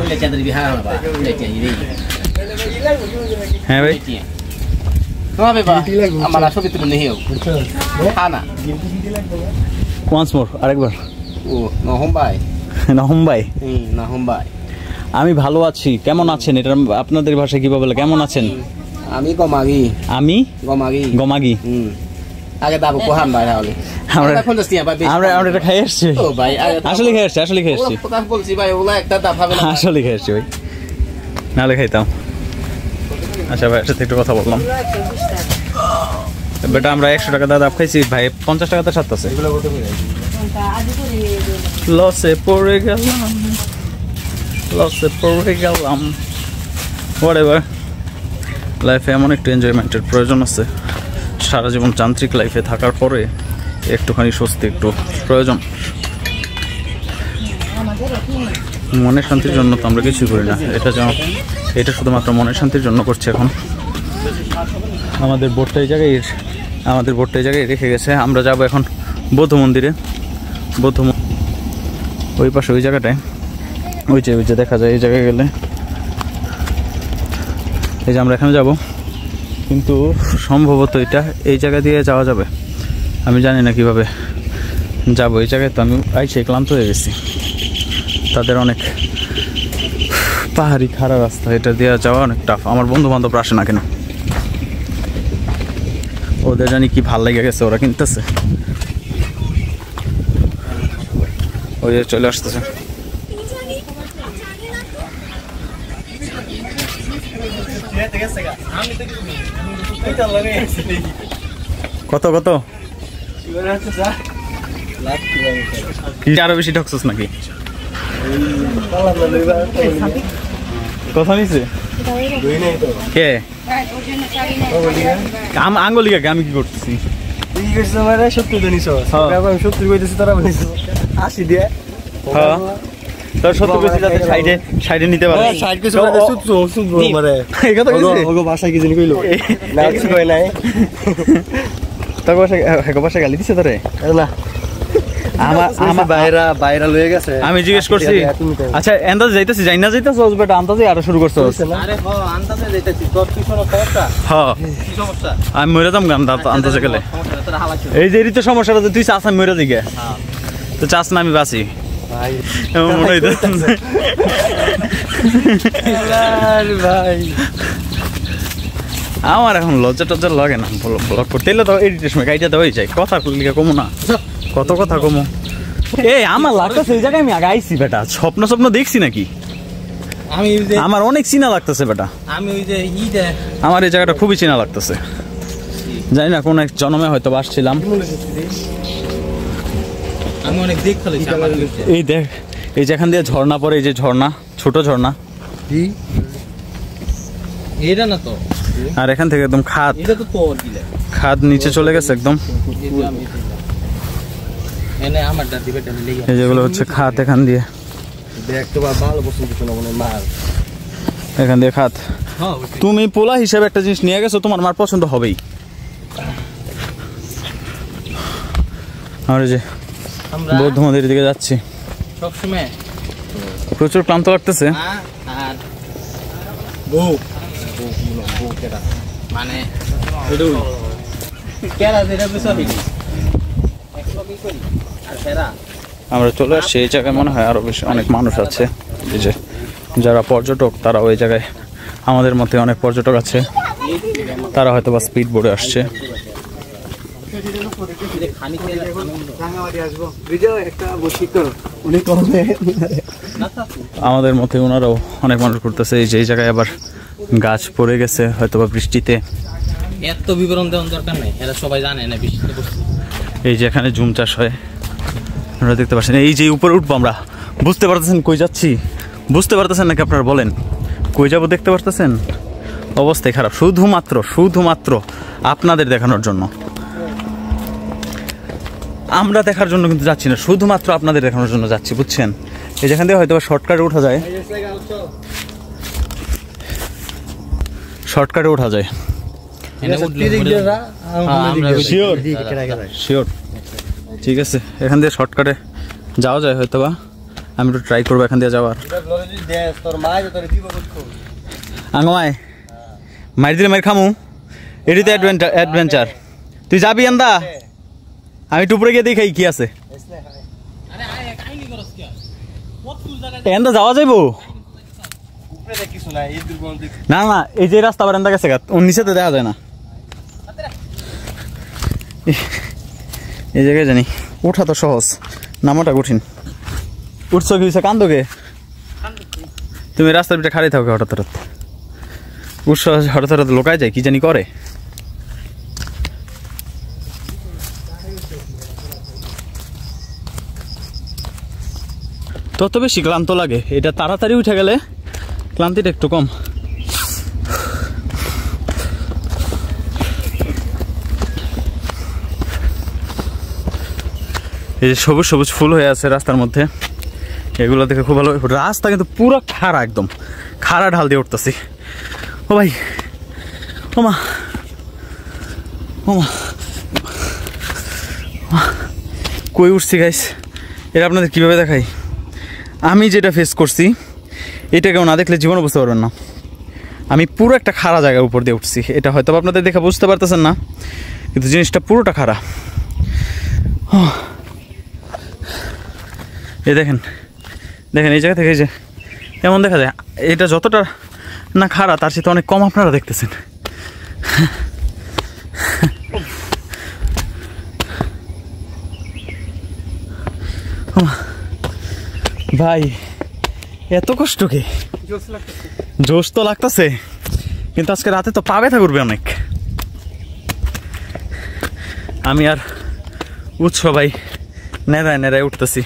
হ্যাঁ ভাই, আরেকবার আমি ভালো আছি। কেমন আছেন? এটা আপনাদের ভাষায় কি বলে, কেমন আছেন? আমি গমাগি। আমি গমাগি। গমাগি। আগে দাবো কোহান ভাই তাহলে আমরা এটা খাই আসছি। আসলে খাই আসছি, আসলে খাই আসছি, বলছি ভাই ওগুলা একটা দাব হবে না, আসলে খাই আসছি ভাই, নাহলে খাইতাম। আচ্ছা ভাই, সাথে একটু কথা বললাম। বেটা আমরা 100 টাকা দাব খাইছি ভাই, 50 টাকা তো সাথে আছে। লসে পড়ে গেলাম, হোয়াটএভার। লাইফে এমন একটু এনজয়মেন্টের প্রয়োজন আছে। সারা জীবন যান্ত্রিক লাইফে থাকার পরে একটুখানি স্বস্তি একটু প্রয়োজন। মনের শান্তির জন্য তো আমরা কিছুই করি না, এটা শুধুমাত্র মনের শান্তির জন্য করছি। এখন আমাদের বোটটা এই জায়গায় রেখে গেছে। আমরা যাব এখন বৌদ্ধ মন্দিরে। ওই পাশে ওই জায়গাটায়, ওই যে দেখা যায়, এই জায়গায় গেলে, এই যে আমরা এখানে যাব, কিন্তু সম্ভবত এটা এই জায়গা দিয়ে যাওয়া যাবে। আমি জানি না কিভাবে যাব এই জায়গায়। তো আমি আইসে ক্লান্ত হয়ে গেছি। তাদের অনেক পাহাড়ি খাড়া রাস্তা, এটা দিয়ে যাওয়া অনেক টাফ। আমার বন্ধু বান্ধবরা আসে না কেন, ওদের জানি কি ভাল লেগে গেছে, ওরা কিনতেছে। ওই যে চলে আসতেছে। কত আরো বেশি ঠকছস নাকি? কথা নিছে কে আঙ্গুলিকা? আমি কি করতেছি? সত্যি তো নিছ, আমি সত্যি কইতেছি, তারা বলিস 80 দিয়ে। হ্যাঁ, তোর সত্যি কইছি যাতে সাইডে নিতে পারে। সাইড কইছ মানে সুতু মারে। এই কথা কইছে, ওগো ভাষা কি জানি কইলো না, কিছু কই নাই। তোর ভাষা গালি দিছে তোরে? না, আমার বাইরা লয়ে গেছে। আমি জিজ্ঞেস করছি, আচ্ছা আন্দাজ যাইতেছি, যাই না যাইতেছ বেটা, আন্দাজে আরো শুরু করছো? আরে হ, আন্দাজে যাইতেছি। তোর কি সমস্যা? হ্যাঁ, কি সমস্যা? আমি মরে যাম গান আন্দাজে গেলে। এই যে তো সমস্যাটা, তুই চাস আমি মরে দিকে, তো চাস না আমি বাঁচি ভাই? মনে হইতো ভাই, আমার এখন লজ্জা টজ্জা লাগে না ব্লগ করতে। এলে তো এডিটের সময় গাইটা দেওয়াই যায়, কথা লিখে কমো না, কত কথা কমো। আমার লাগতেছে এই জায়গায় আমি আগে আইছি বেটা, স্বপ্ন দেখছি নাকি? আমার অনেক চিনা লাগতেছে বেটা, আমি ওই যে আমার এই জায়গাটা খুবই চিনা লাগতেছে। জানি না কোন এক জন্মে হয়তো আসছিলাম। আমি অনেক দেখ ফেলেছি। এই দেখ, এই যেখান দিয়ে ঝর্ণা পড়ে, এই যে ঝর্ণা, ছোট ঝর্ণা, এটা না তো আর এখান থেকে একদম খাদ, এটা তো তোর দিলে খাদ নিচে চলে গেছে একদম। এনে আমার দাদি বেটা লেগে এই যেগুলো হচ্ছে খাদ, এখান দিয়ে দেখতে বা ভালো পছন্দ কিছু না মানে মাল এখান দিয়ে খাদ। হ্যাঁ তুমি পোলা হিসেবে একটা জিনিস নিয়ে গেছো, তোমার মার পছন্দ হবেই। আমরা যে আমরা বৌদ্ধ মন্দিরের দিকে যাচ্ছি, সব সময় প্রচুর ক্লান্ত লাগতেছে। আর বউ কেডা মানে এডু কেডা যেটা বেশি হইনি একলো কি করি আর ফেরা আমরা চলে আসছি এই জায়গায়, মনে হয় আরো বেশি অনেক মানুষ আছে। এই যে যারা পর্যটক তারা ওই জায়গায়, আমাদের মধ্যে অনেক পর্যটক আছে, তারা হয়তো বা স্পিড বোর্ডে আসছে। খানি খেয়ে রাঙামাটি আসবো ভিডিও একটা বসি করো উনি কমে আমাদের মধ্যে ওনারাও অনেক মানুষ ঘুরতেছে। এই যে এই জায়গায় আবার গাছ পড়ে গেছে হয়তো বা বৃষ্টিতে। এত বিবরণ দেওয়ার দরকার নাই, এরা সবাই জানে না বৃষ্টিতে বসে। এই যে এখানে জুম চাষ হয়, আপনারা দেখতে পাচ্ছেন। এই যে উপরে উঠবো আমরা, বুঝতে পারতেছেন কই যাচ্ছি? বুঝতে পারতেছেন নাকি আপনারা বলেন? কই যাবো দেখতে পারতেছেন? অবস্থাই খারাপ, শুধুমাত্র আপনাদের দেখানোর জন্য। আমরা দেখার জন্য কিন্তু যাচ্ছি না, শুধুমাত্র আপনাদের দেখানোর জন্য যাচ্ছি, বুঝছেন? এই যেখান থেকে হয়তো শর্টকাটে ওঠা যায়, শর্টকাটে ওঠা যায়। শিওর, ঠিক আছে, এখান দিয়ে শর্টকাটে যাওয়া যায় হয়তো বা। আমি একটু ট্রাই করবো এখান দিয়ে যাওয়ার। আঙ্গমায় মারি দিলে মারি খামু, এটি তো অ্যাডভেঞ্চার। তুই যাবি আন্দা, আমি একটু উপরে গিয়ে দেখাই কি আছে। এন্দা যাওয়া যাইবো না? না, এই যে রাস্তা আবার এন্দা গেছে, ওর নিচে তো দেখা যায় না। এই জায়গায় জানি ওঠা তো সহজ, নামাটা কঠিন। উঠছো কি কান্দোকে? তুমি রাস্তার পিঠে খাড়ি থাকো, হঠাৎ হঠাৎ উঠছো, হঠাৎ হঠাৎ লোকায় যায়, কি জানি করে। তত বেশি ক্লান্ত লাগে, এটা তাড়াতাড়ি উঠে গেলে ক্লান্তিটা একটু কম। এই যে সবুজ সবুজ ফুল হয়ে আছে রাস্তার মধ্যে, এগুলো দেখে খুব ভালো। রাস্তা কিন্তু পুরো খাড়া, একদম খাড়া ঢাল দিয়ে উঠতেছি। ও ভাই, ওমা ওমা, কই উঠছি গাইস, এটা আপনাদের কীভাবে দেখাই? আমি যেটা ফেস করছি এটা কেউ না দেখলে জীবনে বুঝতে পারবেন না। আমি পুরো একটা খাড়া জায়গার উপর দিয়ে উঠছি, এটা হয়তো আপনাদের দেখে বুঝতে পারতেছেন না, কিন্তু জিনিসটা পুরোটা খাড়া। এই দেখেন দেখেন, এই জায়গা থেকে এই যে এমন দেখা যায়, এটা যতটা না খাড়া তার সাথে অনেক কম আপনারা দেখতেছেন। ভাই এত কষ্ট কে? জোশ তো লাগতেছে, কিন্তু আজকে রাতে তো পা ব্যথা করবে অনেক। আমি আর উৎস ভাই নেড়ায় নেড়ায় উঠতেছি,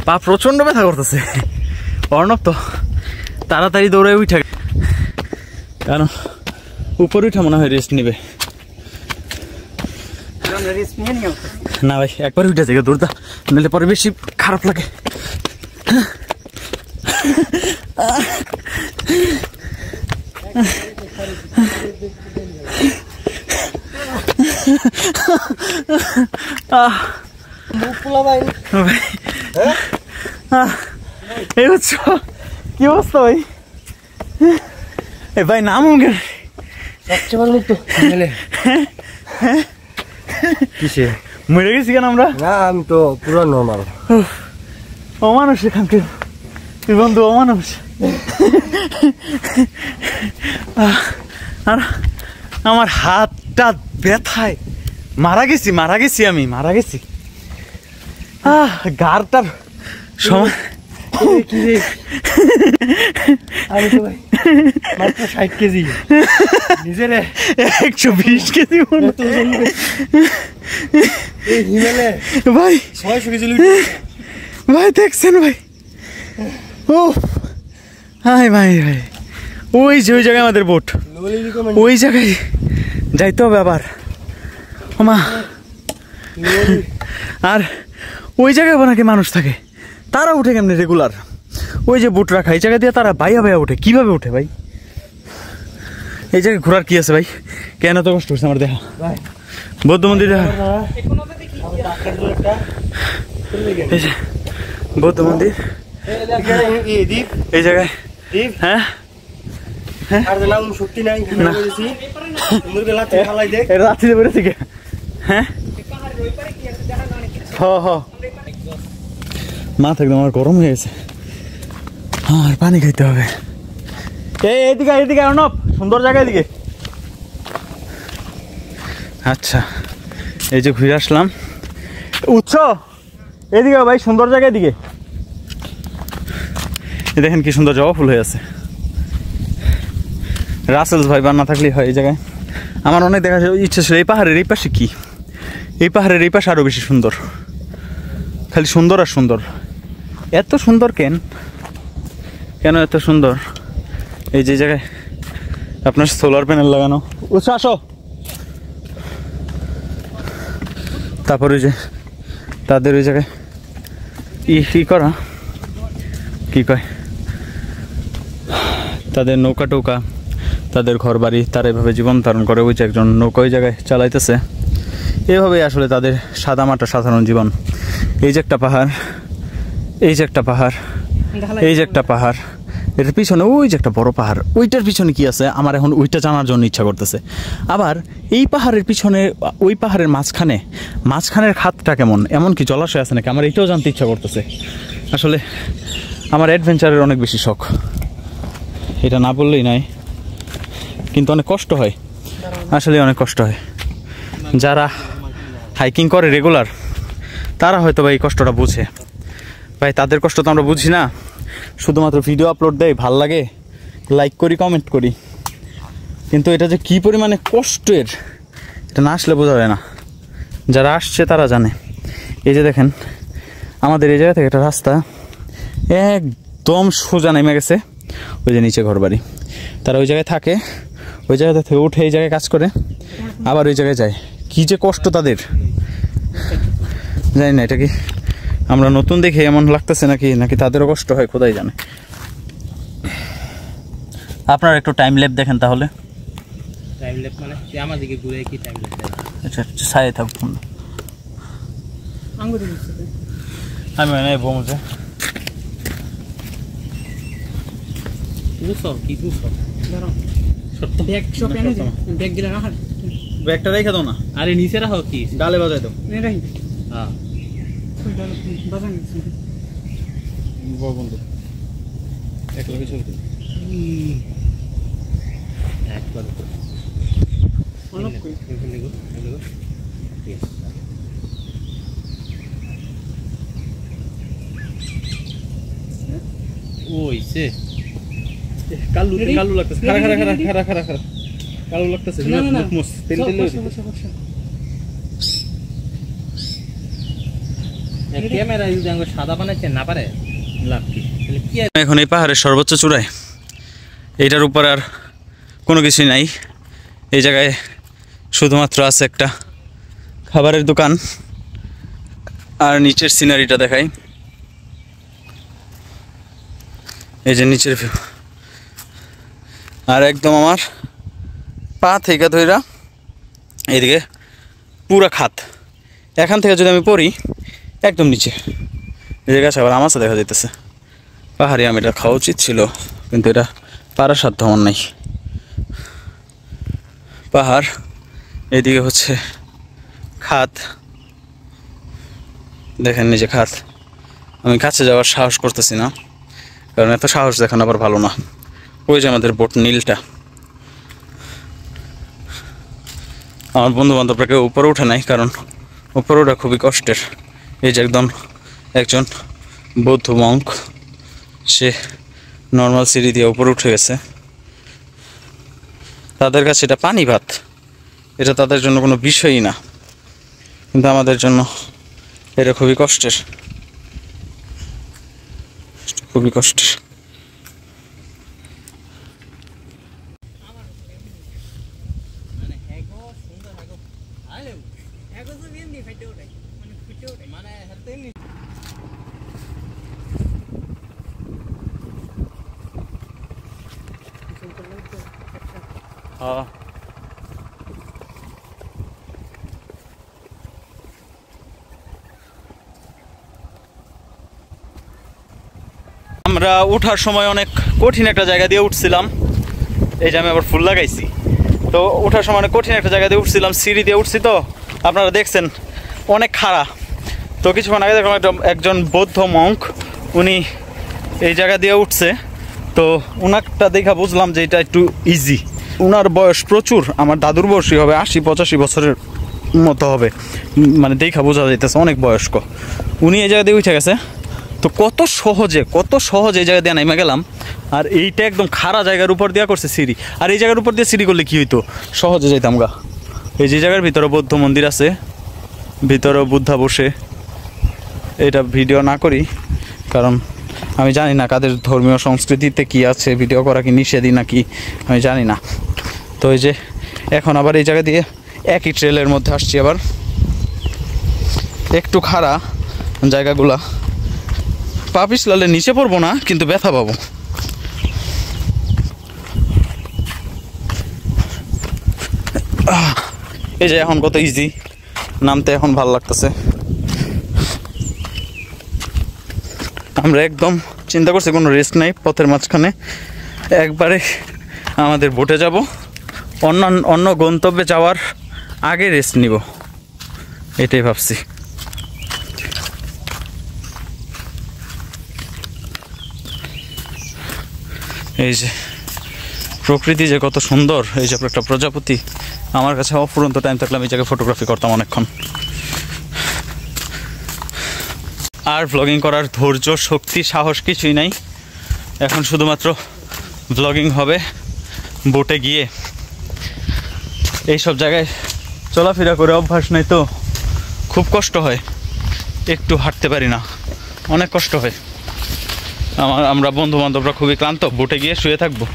পা প্রচন্ড ব্যথা করতেছে। অর্ণব তো তাড়াতাড়ি দৌড়ে উঠে, কারণ উপরে উঠে মনে হয় রেস্ট নিবে। না ভাই একবার উঠে থেকে দৌড়দা, নাহলে পরে বেশি খারাপ লাগে। এই হচ্ছে কি অবস্থা ভাই? ভাই নামুন কিসে মরে গেছি কেন আমরা? না আমি তো পুরো নর্মাল। অমানুষ এখানকে বন্ধু, অমানুষ। আর আমার হাতটা ব্যথায় মারা গেছি আমি মারা গেছি। গারটার সময় আমি তো ভাই মাত্র 60 কেজি, নিজের 120 কেজি হিমেলে ভাই 600 কেজি ভাই, দেখছেন ভাই? ও হাই ভাই ভাই, ওই যে ওই জায়গায় আমাদের বোট, ওই জায়গায় যাইতে হবে আবার। ওমা, আর ওই জায়গায় নাকি মানুষ থাকে, তারা উঠে কেমনি রেগুলার? ওই যে বোট রাখা, এই জায়গা দিয়ে তারা বাইয়া বাইয়া উঠে, কিভাবে উঠে ভাই? এই জায়গায় ঘোরার কি আছে ভাই? কেন তো কষ্ট হচ্ছে আমার দেখা? বৌদ্ধ মন্দির দেখা, বৌদ্ধ মন্দির এই জায়গায়। হ্যাঁ রাত্রিতে বেরোছি কে? হ্যাঁ মাথা একদম আমার গরম হয়ে গেছে, আর পানি খাইতে হবে। এইদিকে এইদিকে অর্ণব, সুন্দর জায়গা এদিকে। আচ্ছা এই যে ঘুরে আসলাম উৎস, এদিকে ভাই সুন্দর জায়গা এদিকে। দেখেন কি সুন্দর জবা ফুল হয়ে আছে। রাসেলস ভাই বান্না থাকলেই হয় এই জায়গায়। আমার অনেক দেখা ইচ্ছা ছিল এই পাহাড়ের এই পাশে কি, এই পাহাড়ের এই পাশে আরো বেশি সুন্দর, খালি সুন্দর আর সুন্দর। এত সুন্দর কেন এত সুন্দর? এই যে জায়গায় আপনার সোলার প্যানেল লাগানো। উৎস আসো। তারপর ওই যে তাদের ওই জায়গায় ই করা কি কয়, তাদের নৌকা টৌকা, তাদের ঘর বাড়ি, তারা এভাবে জীবন ধারণ করে। ওই যে একজন নৌকা ওই জায়গায় চালাইতেছে। এভাবেই আসলে তাদের সাদামাটা সাধারণ জীবন। এই যে একটা পাহাড়, এই যে একটা পাহাড়, এই যে একটা পাহাড়, এটার পিছনে ওই যে একটা বড় পাহাড়, ওইটার পিছনে কি আছে আমার এখন ওইটা জানার জন্য ইচ্ছা করতেছে। আবার এই পাহাড়ের পিছনে ওই পাহাড়ের মাঝখানের খাতটা কেমন, এমন কি জলাশয় আছে নাকি, আমার এটাও জানতে ইচ্ছা করতেছে। আসলে আমার অ্যাডভেঞ্চারের অনেক বেশি শখ, এটা না বললেই নয়। কিন্তু অনেক কষ্ট হয়, আসলে অনেক কষ্ট হয়। যারা হাইকিং করে রেগুলার তারা হয়তো ভাই এই কষ্টটা বুঝে। ভাই তাদের কষ্ট তো আমরা বুঝি না, শুধুমাত্র ভিডিও আপলোড দেয়, ভাল লাগে, লাইক করি, কমেন্ট করি। কিন্তু এটা যে কী পরিমাণে কষ্টের, এটা না আসলে বোঝা যায় না। যারা আসছে তারা জানে। এই যে দেখেন আমাদের এই জায়গা থেকে একটা রাস্তা একদম সোজা নেমে গেছে, ওই যে নিচে ঘর বাড়ি। তারা ওই জায়গায় থাকে, ওই জায়গা থেকে উঠে এই জায়গায় কাজ করে, আবার ওই জায়গায় যায়। কী যে কষ্ট তাদের, জানি না এটা কি আমরা নতুন দেখে এমন লাগতেছে নাকি তাদেরও কষ্ট হয়, খোদাই জানে। আপনারা একটু টাইম ল্যাপ দেখেন তাহলে। টাইম ল্যাপ মানে আমার দিকে ঘুরে কি টাইম ল্যাপ? আচ্ছা সাইয়ে থাকুন, আমি নাই বমুজে ব্যাগটা রেখে দাও না। আরে নিচে রাখো, কি ডালে বাজাই দাও। হ্যাঁ বন্ধু একলা কিছু একবার ওইছে কালু লাগতেছে, খারা কালু লাগতেছে। ক্যামেরা যদি আমরা সাদা বানাইতে না পারে লাভ কি? এখন এই পাহাড়ের সর্বোচ্চ চূড়ায়, এইটার উপর আর কোনো কিছুই নাই। এই জায়গায় শুধুমাত্র আছে একটা খাবারের দোকান, আর নিচের সিনারিটা দেখাই। এই যে নিচের ভিউ, আর একদম আমার পা থেকে ধইরা এইদিকে পুরা খাত। এখান থেকে যদি আমি পড়ি একদম নিচে এই জায়গায় আবার আমাশা দেখা যাইতেছে। পাহাড়ি আম এটা খাওয়া উচিত ছিল, কিন্তু এটা পারার সাধ্য আমার নাই। পাহাড়, এদিকে হচ্ছে খাত, দেখেন নিচে খাত। আমি কাছে যাওয়ার সাহস করতেছি না, কারণ এত সাহস দেখানো আবার ভালো না। ওই যে আমাদের বোট নীলটা, আমার বন্ধু বান্ধবরা কেউ উপরে উঠে নাই, কারণ উপরে ওঠা খুবই কষ্টের। এই যে একজন বৌদ্ধ মঙ্ক, সে নর্মাল সিঁড়ি দিয়ে উপরে উঠে গেছে। তাদের কাছে এটা পানি ভাত, এটা তাদের জন্য কোনো বিষয়ই না, কিন্তু আমাদের জন্য এটা খুবই কষ্টের, খুবই কষ্টের। আমরা ওঠার সময় অনেক কঠিন একটা জায়গা দিয়ে উঠছিলাম, এই যে আমি আবার ফুল লাগাইছি। তো ওঠার সময় অনেক কঠিন একটা জায়গা দিয়ে উঠছিলাম, সিঁড়ি দিয়ে উঠছি, তো আপনারা দেখছেন অনেক খাড়া। তো কিছুক্ষণ আগে দেখলাম একজন বৌদ্ধ মঙ্ক, উনি এই জায়গা দিয়ে উঠছে। তো ওনারটা দেখা বুঝলাম যে এটা একটু ইজি। ওনার বয়স প্রচুর, আমার দাদুর বয়সই হবে, 80-85 বছরের মতো হবে, মানে দেখা বোঝা যাইতেছে অনেক বয়স্ক। উনি এই জায়গা দিয়ে উঠে গেছে। তো কত সহজে এই জায়গা দিয়ে নামে গেলাম। আর এইটা একদম খাড়া জায়গার উপর দিয়ে করছে সিঁড়ি, আর এই জায়গার উপর দিয়ে সিঁড়ি করলে কি হইতো, সহজে যাইতাম গা। এই যে জায়গার ভিতরে বৌদ্ধ মন্দির আছে, ভিতরে বুদ্ধা বসে। এটা ভিডিও না করি, কারণ আমি জানি না কাদের ধর্মীয় সংস্কৃতিতে কি আছে, ভিডিও করা কি নিষেধই নাকি আমি জানি না। তো এই যে এখন আবার এই জায়গা দিয়ে একই ট্রেলের মধ্যে আসছি, আবার একটু খাড়া জায়গাগুলা, পা পিছলালে নিচে পড়বো না, কিন্তু ব্যথা পাবো। এই যে এখন কত ইজি নামতে, এখন ভালো লাগতেছে। আমরা একদম চিন্তা করছি কোনো রেস্ট নাই, পথের মাঝখানে একবারে আমাদের বোটে যাব, অন্য গন্তব্যে যাওয়ার আগে রেস্ট নিব, এটাই ভাবছি। এই যে প্রকৃতি যে কত সুন্দর, এই যে একটা প্রজাপতি, আমার কাছে অফুরন্ত টাইম থাকলে আমি এই জায়গায় ফটোগ্রাফি করতাম অনেকক্ষণ। আর ভ্লগিং করার ধৈর্য, শক্তি, সাহস কিছুই নাই, এখন শুধুমাত্র ভ্লগিং হবে বোটে গিয়ে। এইসব জায়গায় চলাফেরা করে অভ্যাস নেই, তো খুব কষ্ট হয়, একটু হাঁটতে পারি না, অনেক কষ্ট হয়। আমরা বন্ধু বান্ধবরা খুবই ক্লান্ত, বোটে গিয়ে শুয়ে থাকবো।